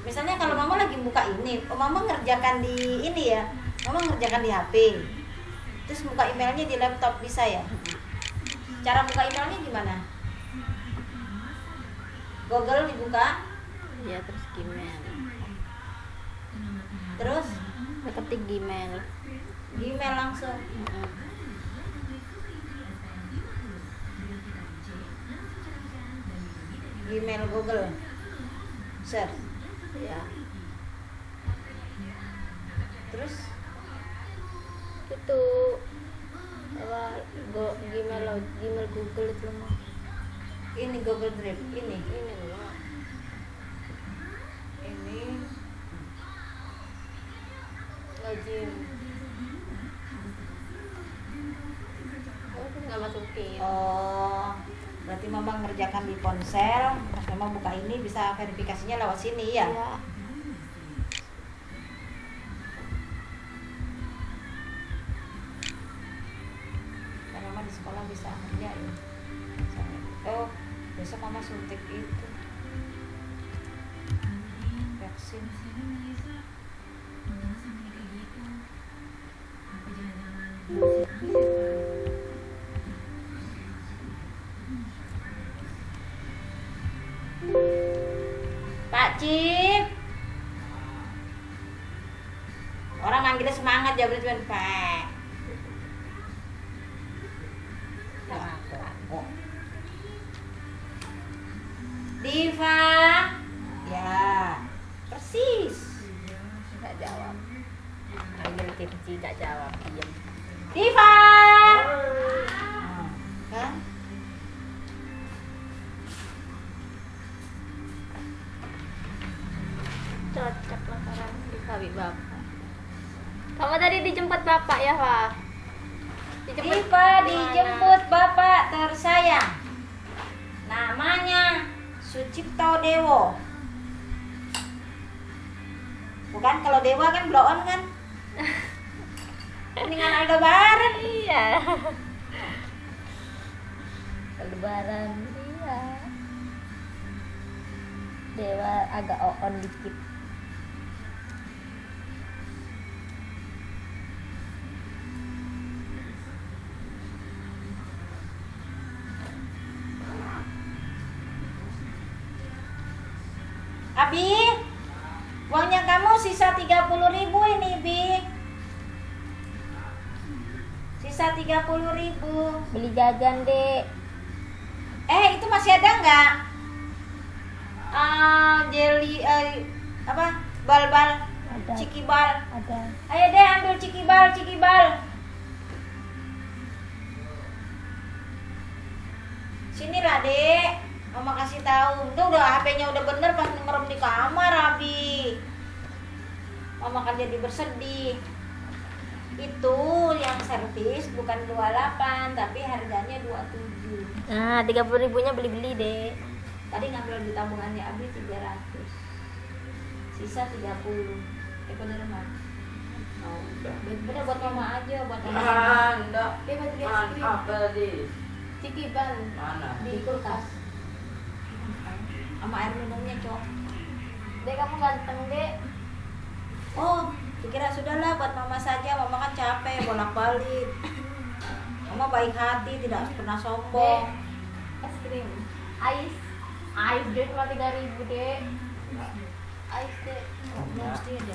Misalnya kalau mama lagi buka ini, mama ngerjakan di ini ya, mama ngerjakan di HP. Terus buka emailnya di laptop bisa ya? Cara buka emailnya gimana? Google dibuka, Ya terus Gmail. terus Ketik Gmail. Gmail langsung. Gmail Google, search. Ya. Terus Itu Apa Gmail Google itu mah. Ini Google Drive ini. Mah. Ini Login. Oh, nggak masukin. oh berarti mama ngerjakan di ponsel, pas mama buka ini bisa verifikasinya lewat sini ya. Iya. Kan mama di sekolah bisa ngerjain. Oh besok mama suntik itu vaksin. Pak Cip, orang manggilnya semangat jawabnya cuma Pak. Diva, ya persis. Nggak jawab. Ambil tipsi nggak jawab. Diam. Diva, kan? Cocok lah sekarang di Fabi bapak. Kamu tadi dijemput bapak ya, Pak? Diva dijemput bapak tersayang. Namanya Sucipto Dewo. Bukan, kalau Dewa kan blow on kan? Mendingan Aldebaran. Iya. Lebaran, iya. Dewa agak on dikit. Abi, uangnya kamu sisa 30.000 ini, Bi. Sisa 30.000. Beli jajan, Dek. Itu masih ada nggak? Jelly apa? Bal-bal, Ada. cikibal. Ada. Ayo deh ambil cikibal, cikibal. Sini lah, Dek. Mama kasih tahu. Udah HP-nya udah bener pas ngerem di kamar, Abi. Mama kan jadi bersedih. Itu yang servis bukan 28, tapi harganya 27. Nah, 30.000-nya beli-beli, Dek. Tadi ngambil di tabungannya Abi 300. Sisa 30. Bener mah. Oh, bener buat mama aja, buat mama. Enggak. Buat dia sendiri. Apa tadi? Cikibal Mana? di kulkas. Sama air minumnya, Cok. Dek, kamu ganteng, Dek. Oh, dikira sudahlah buat mama saja. Mama kan capek bolak-balik. Mama baik hati, tidak pernah sombong. Es krim. Ais. Ais, Dek, cuma 3.000, Dek. Ais, Dek. Mesti ada.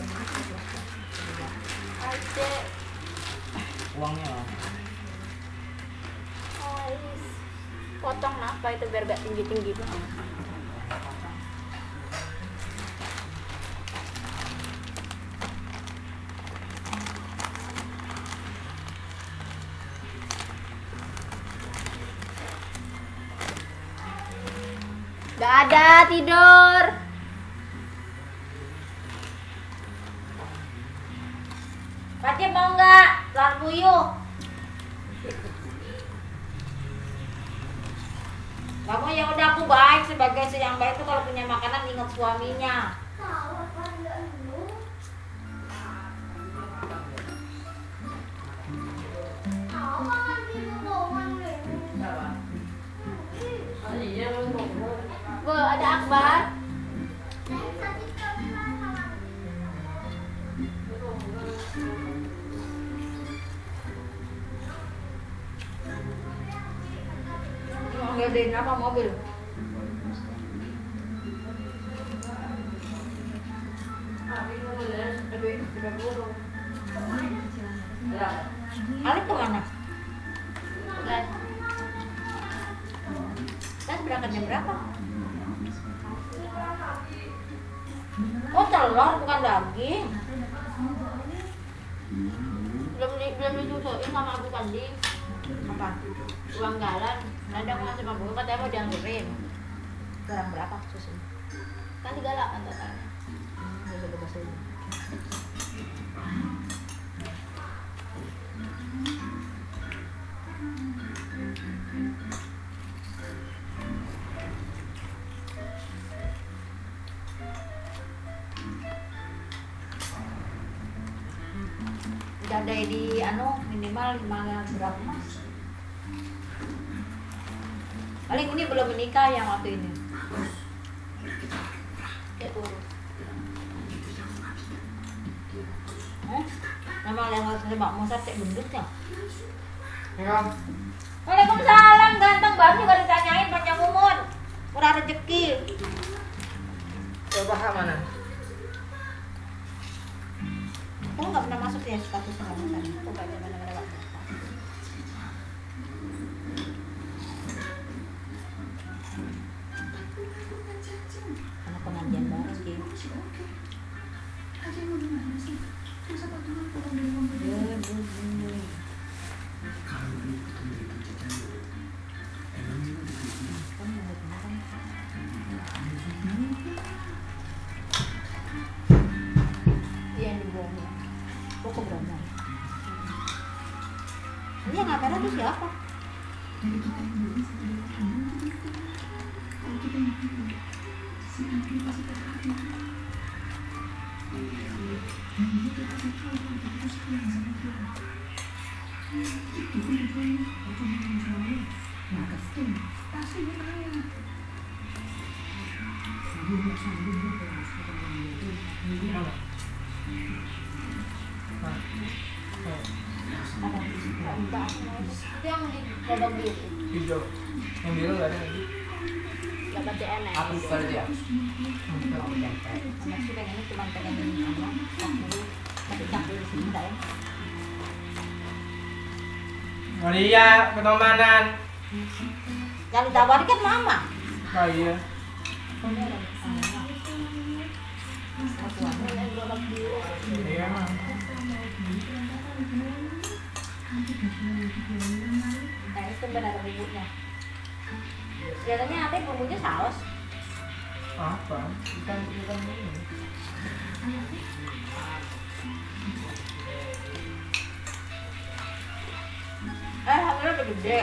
Ais, Dek. Uangnya. Ais. Potong apa itu biar gak tinggi-tinggi. Gak ada, tidur. Fatih mau nggak? Telur puyuh. Kamu yang udah, aku baik sebagai yang baik itu kalau punya makanan ingat suaminya. Bu, ada Akbar. Mau gedein apa mobil? Alif kemana? Les. Dan berangkat jam berapa? Oh, telur bukan daging. Belum disusuin sama aku tadi. Apa? Uang galan. Nanti aku ngasih sama Bu, katanya mau dianggurin. Kurang berapa susu? Kan 38 totalnya. Susu bebas ini. Gadai di minimal 5 gram mas. Paling ini belum menikah yang waktu ini. Dia kurus. Memang yang harus Mbak Musa cek gendut ya. Ya. Waalaikumsalam, ganteng baru juga ditanyain panjang umur, murah rezeki. Coba mana? Kamu nggak pernah masuk ya status Mbak Musa? Coba aja mana-mana Pak. Karena pengajian bareng sih. Iya yang dibuang. Kok berapa? Ini yang kamera tuh siapa? Itu yang di lubang biru. Hijau. Yang biru nggak ada lagi. Gak baca enak. Apa sekali dia? Anak sih pengennya cuma pengen tapi campur di sini enggak ya? Maria, ketemanan. Yang ditawarin kan mama. Oh iya. Iya. Nah itu benar bumbunya. Kelihatannya nanti bumbunya saus. Apa? Ikan ini. Alhamdulillah udah gede.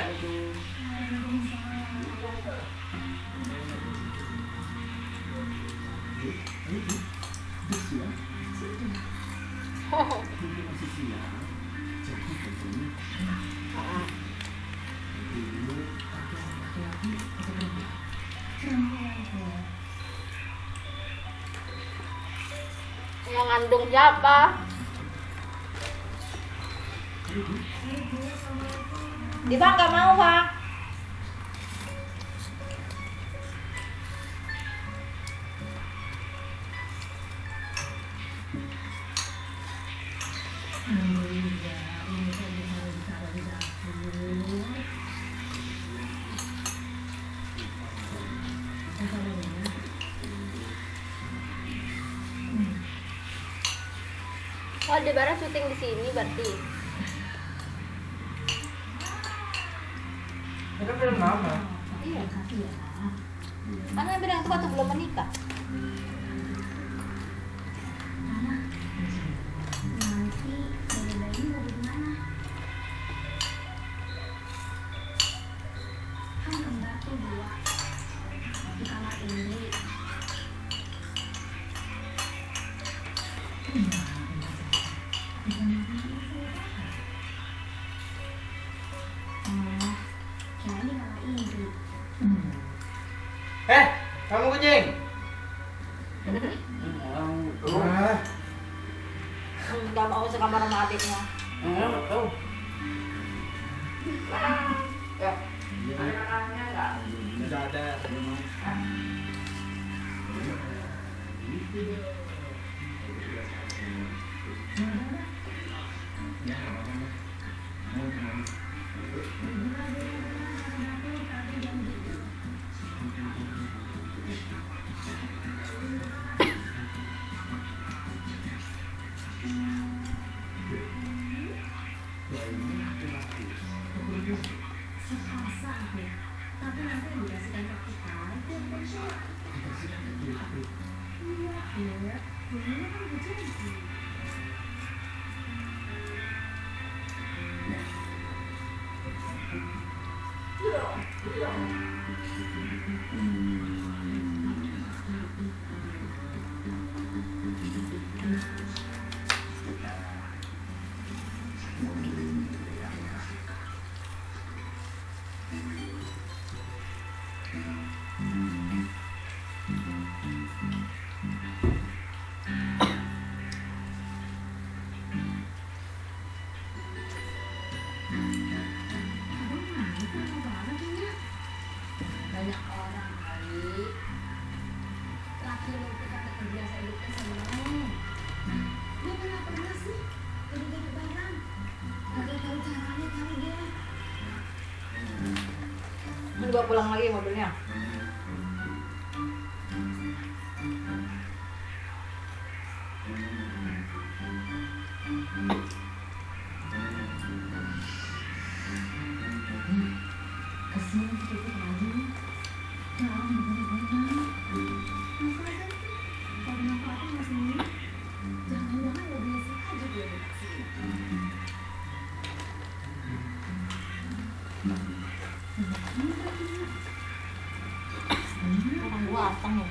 Yang ngandung siapa? Di bang nggak mau bang. Oh, Aldebaran syuting di sini berarti. Itu film lama. Iya. Karena yang bilang itu waktu belum menikah. Kamu kucing. Nggak mau sekamar sama adiknya. Nggak ada. Banyak orang kali laki lu kita terbiasa hidupnya seneng. Dia pernah sih jadi barang agak tahu caranya kali dia. Mau dibawa pulang lagi mobilnya. Kesini sedikit lagi. Orang gua atang ya.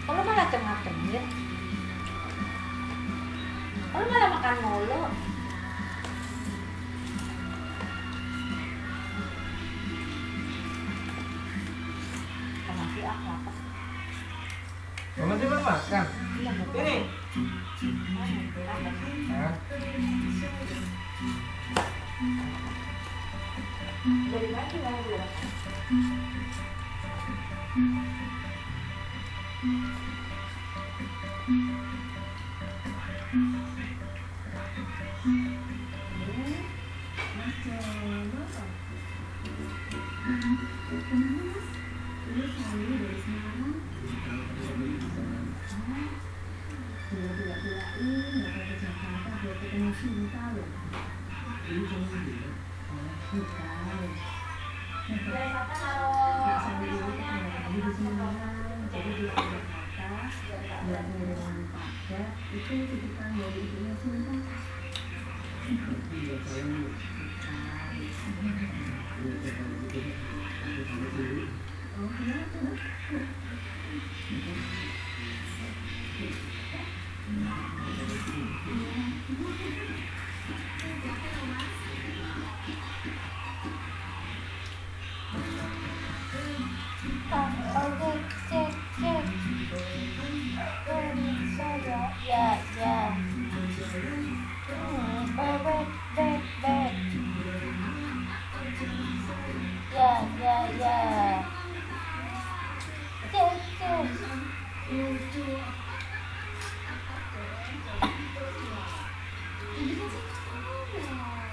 Kalau malah cengak-cengir, kalau malah makan mulu. Kenapa ah lapar? Mama sih belum makan. Iya, betul. Ini. Hah? Dari mana mau bilang?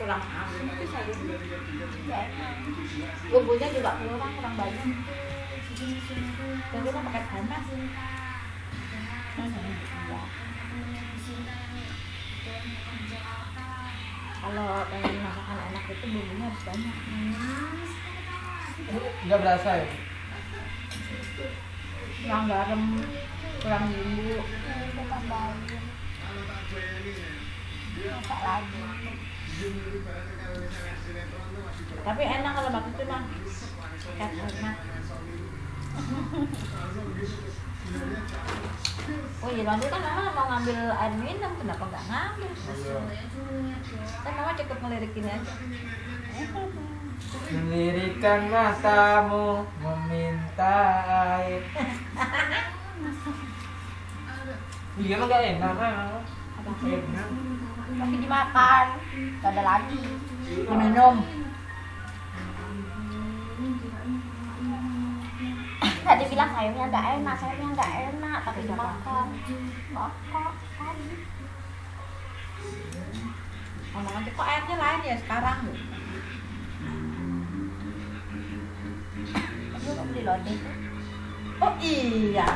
Kurang asin itu saya bumbunya juga kurang banyak dan kita pakai panas kalau pengen masakan enak itu bumbunya harus banyak. Nggak berasa ya? Kurang garam, kurang bumbu, Tambahin. Masak lagi. tapi enak kalau makan itu mah enak. Oh iya, nanti kan mama mau ngambil air minum, kenapa nggak ngambil? Kan mama cukup ngelirikin aja. Melirikan matamu meminta air. Iya mah gak enak kan? Enak. Tapi dimakan, gak ada lagi. Minum. Tadi bilang sayurnya nggak enak, tapi dimakan. Kakak. Ngomong aja kok airnya lain ya sekarang. Aku nggak beli lodeh. Oh iya.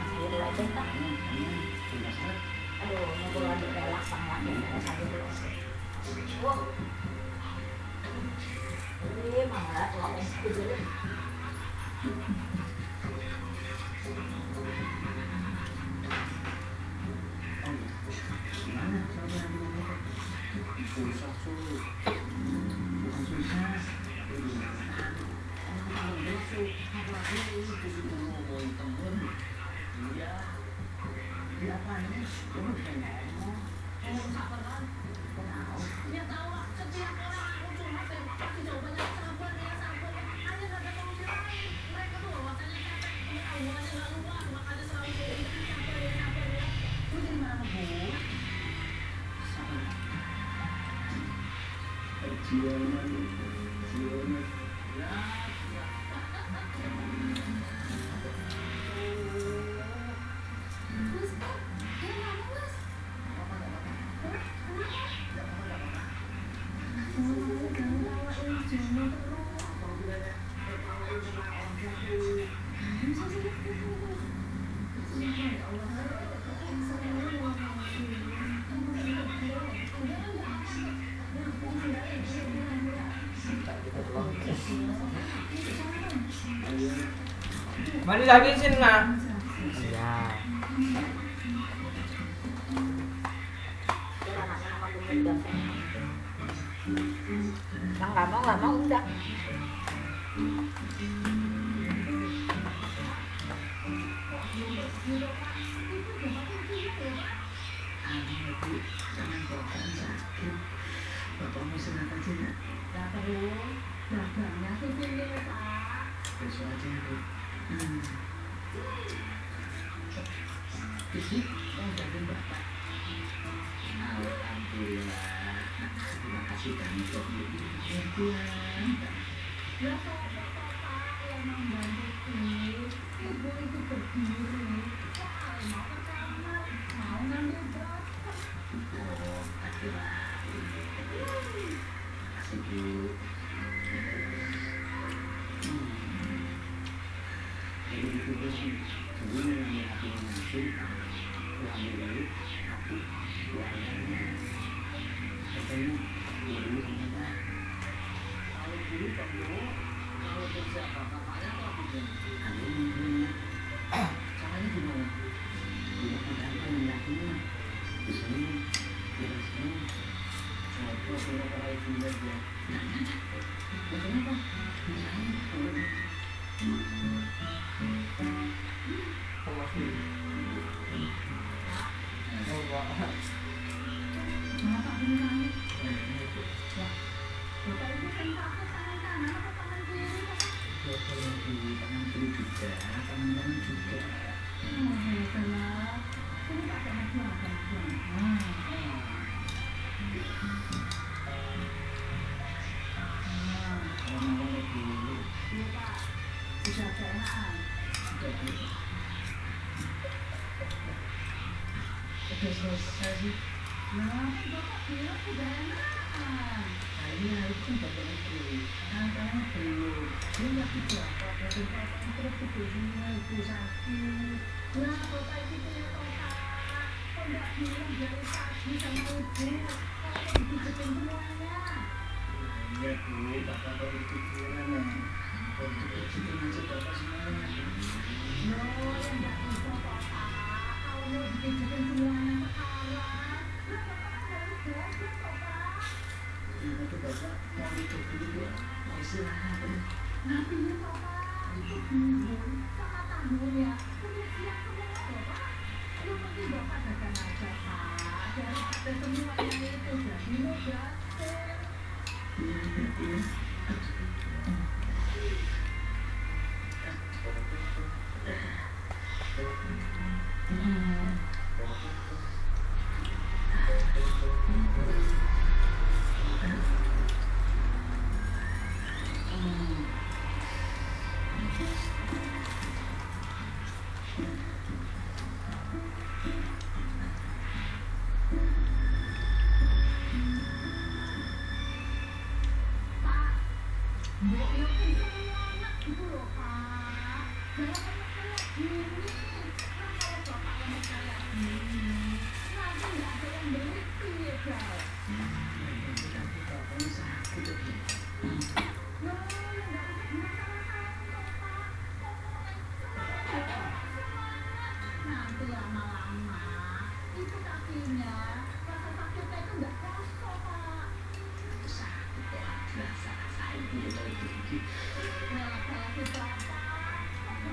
Sayur lodeh kan? Aduh, ngobrol lagi relaks banget ya sayur lodeh. Wah. Ini malah kalau es dulu. Mari habisin nah. Iya. Yang nggak mau udah.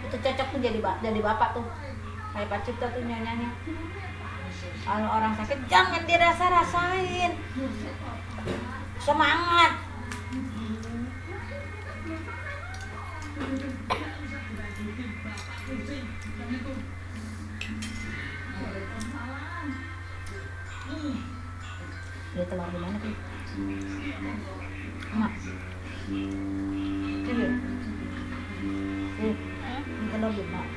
Itu cocok tuh jadi bapak tuh, kayak Pak Cipta tuh nyanyanya. Kalau orang sakit jangan dirasa-rasain, semangat. Dia telur di mana tuh? Emak. Ini. Ini telur di mana?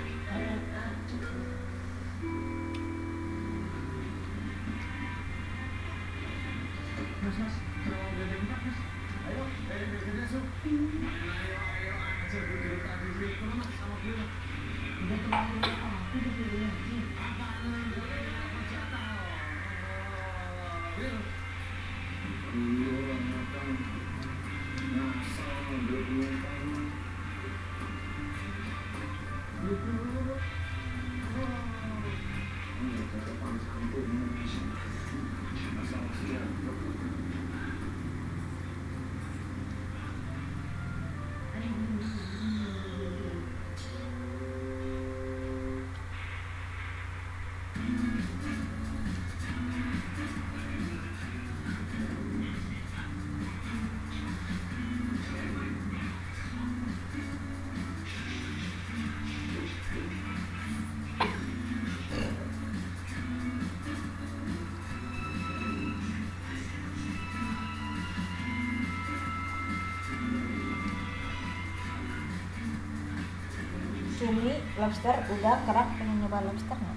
Cumi, lobster, udang, kerang, pengen nyoba lobster nggak?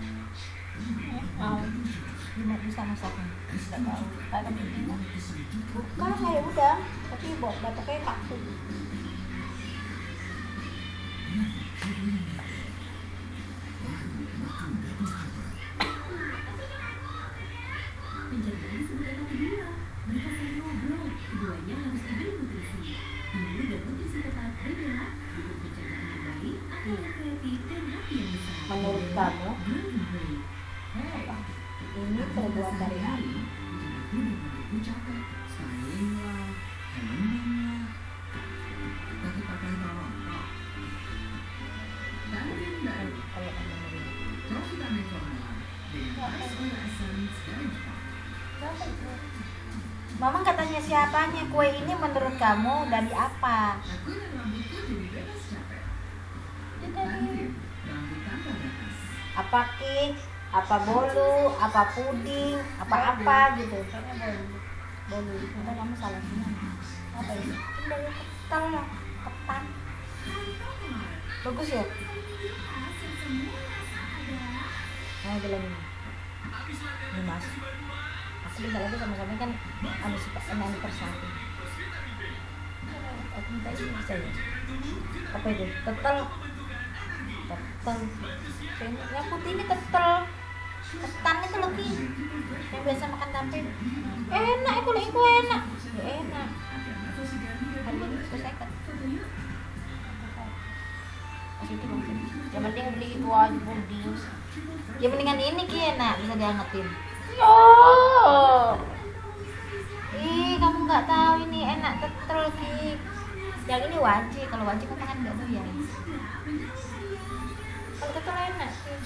Mau. Gimana bisa masaknya? Nggak tahu. Kayak begini. Bukan kayak udang, tapi batuknya kaku. Menurut kamu ini terbuat dari apa? Mama katanya siapanya, kue ini menurut kamu dari apa? Dari apa cake, apa bolu, apa puding, apa gitu. Bolu. Entar kamu salah semua. Apa ini? Dari ketan. Bagus ya? Mau bilang ini. Ini Mas. Aku bentar lagi sama-sama kan anniversary. Aku minta ini bisa ya? Apa itu? Tetel. Yang putih ini tetel. Ketan itu lagi yang biasa makan tempe. Enak kalau itu enak. Ya enak. Harganya juga seket. Masih itu mungkin. Yang penting beli itu aja puding. Ya mendingan ini Ki enak bisa diangetin. Oh. Ih, kamu nggak tahu ini enak tetel Ki. Yang ini wajib, kalau wajib kan makan nggak doyan. Kalau ketel enak sih.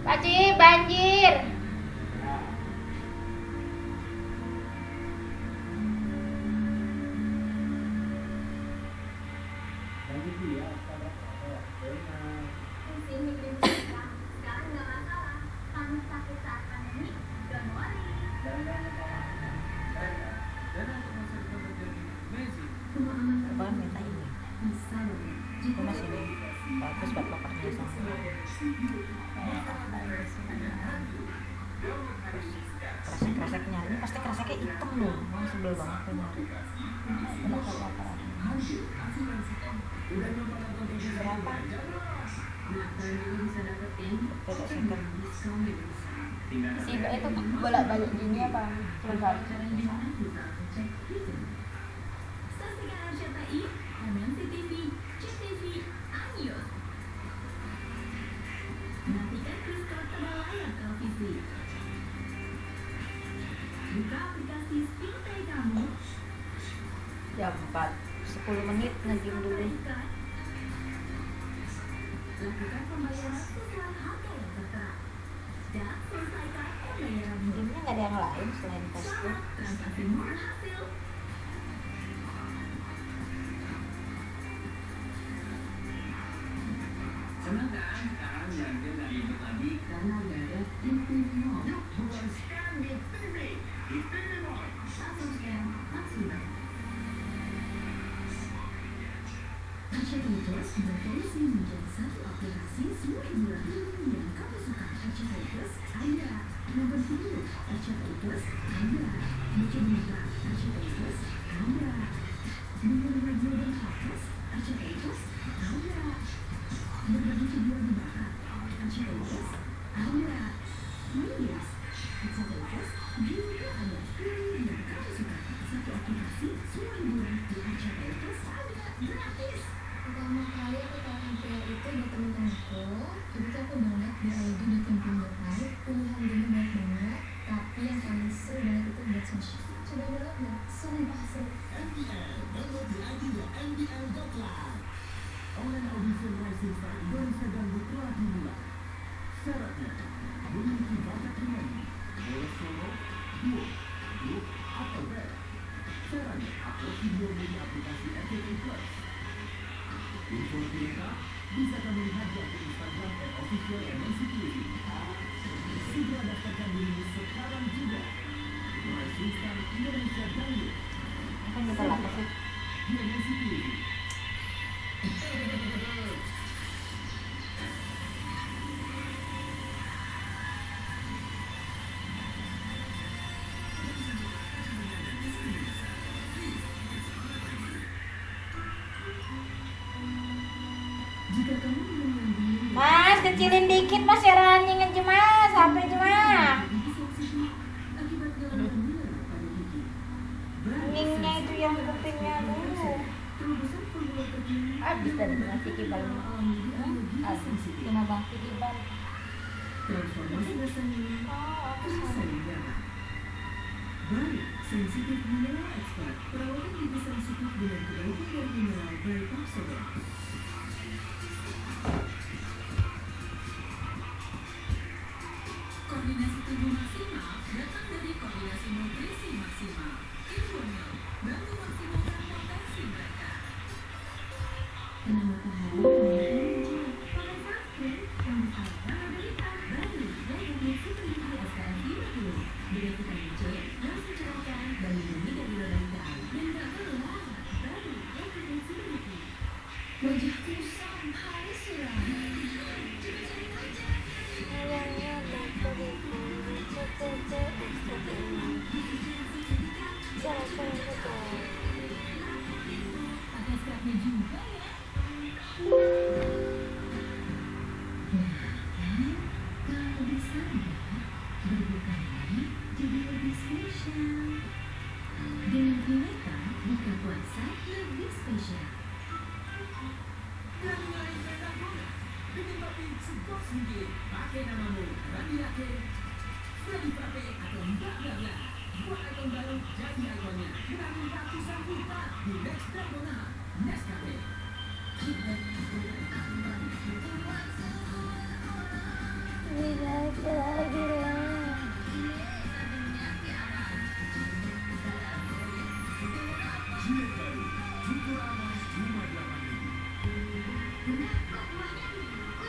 Wajib banjir. Apaan minta ini? Itu masih ini bagus buat lokernya sama. Kresek-kreseknya ini pasti kreseknya hitam loh, mau sebel banget tuh nyari. Berapa? Beda second. Si itu bolak-balik gini apa? Terus jam 4 10 menit nge-game dulu. Gamenya nggak ada yang lain selain Facebook. Senang kan? Sekarang belanja nggak ribet lagi karena udah ada Infinity Mall. Puaskan di TV. Infinity Mall. Langsung scan, langsung bayar. RCTI Plus berevolusi menjadi satu aplikasi semua hiburan yang kamu suka. RCTI Plus, ada. Nonton video, RCTI Plus, ada. Baca berita, RCTI Plus, ada. Dengerin radio dan podcast, RCTI Plus, ada. Berbagi video di bakat, RCTI Plus, ada. Medias, RCTI Plus, juga ada. Pilih yang kamu suka. Satu aplikasi semua hiburan di RCTI Plus, ada. Gratis. Pertama kali aku tahu MPL itu dari temen-temenku. Jadi aku download di id.camping.id. Pilihan game banyak banget, tapi yang paling seru banget itu Dead Smash. Coba download nggak? Sumpah seru. MPL, download di id.mbl.live. Online audition Rising Star Indonesia Dangdut telah dimulai. Syaratnya, memiliki bakat penyanyi, boleh solo, duo, grup, atau band. Caranya, upload video di aplikasi RCTI Plus. Info lebih lengkap bisa kamu lihat di akun Instagram @official MNCTV. Segera daftarkan diri sekarang juga. Rising Star Indonesia Dangdut. Kan kita lapar sih. Di MNCTV. Jika kamu menyanyi Mas, kecilin dikit mas ya running aja mas, sampai cuma kuningnya itu yang kupingnya dulu. Habis tadi ngasih kibalnya. Habis. Kenapa? Kibal. transformasi rasanya terasa nyaman. Baru sensitif mineral expert, perawatan gigi sensitif dengan berbagai dari mineral by Pepsodent. Koordinasi tubuh maksimal datang dari koordinasi nutrisi maksimal. Infonya bantu maksimalkan potensi mereka. Kena matahari, pakai sunscreen yang disalurkan ada hitam baru dan memiliki vitamin SPF 50 dengan vitamin C yang mencerahkan dan melindungi dari radikal dan tak berlelah. Baru Evidence Immunity. Wajahku sampai suram. Pakai scrubnya juga ya. Kalau bisa berbukalah jadi lebih spesial. Dengan Viveka, buka puasa lebih spesial. Dan mulai bikin kopi segar sedikit. Pakai namamu, Rani Yakin.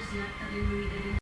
Siap terlindungi dari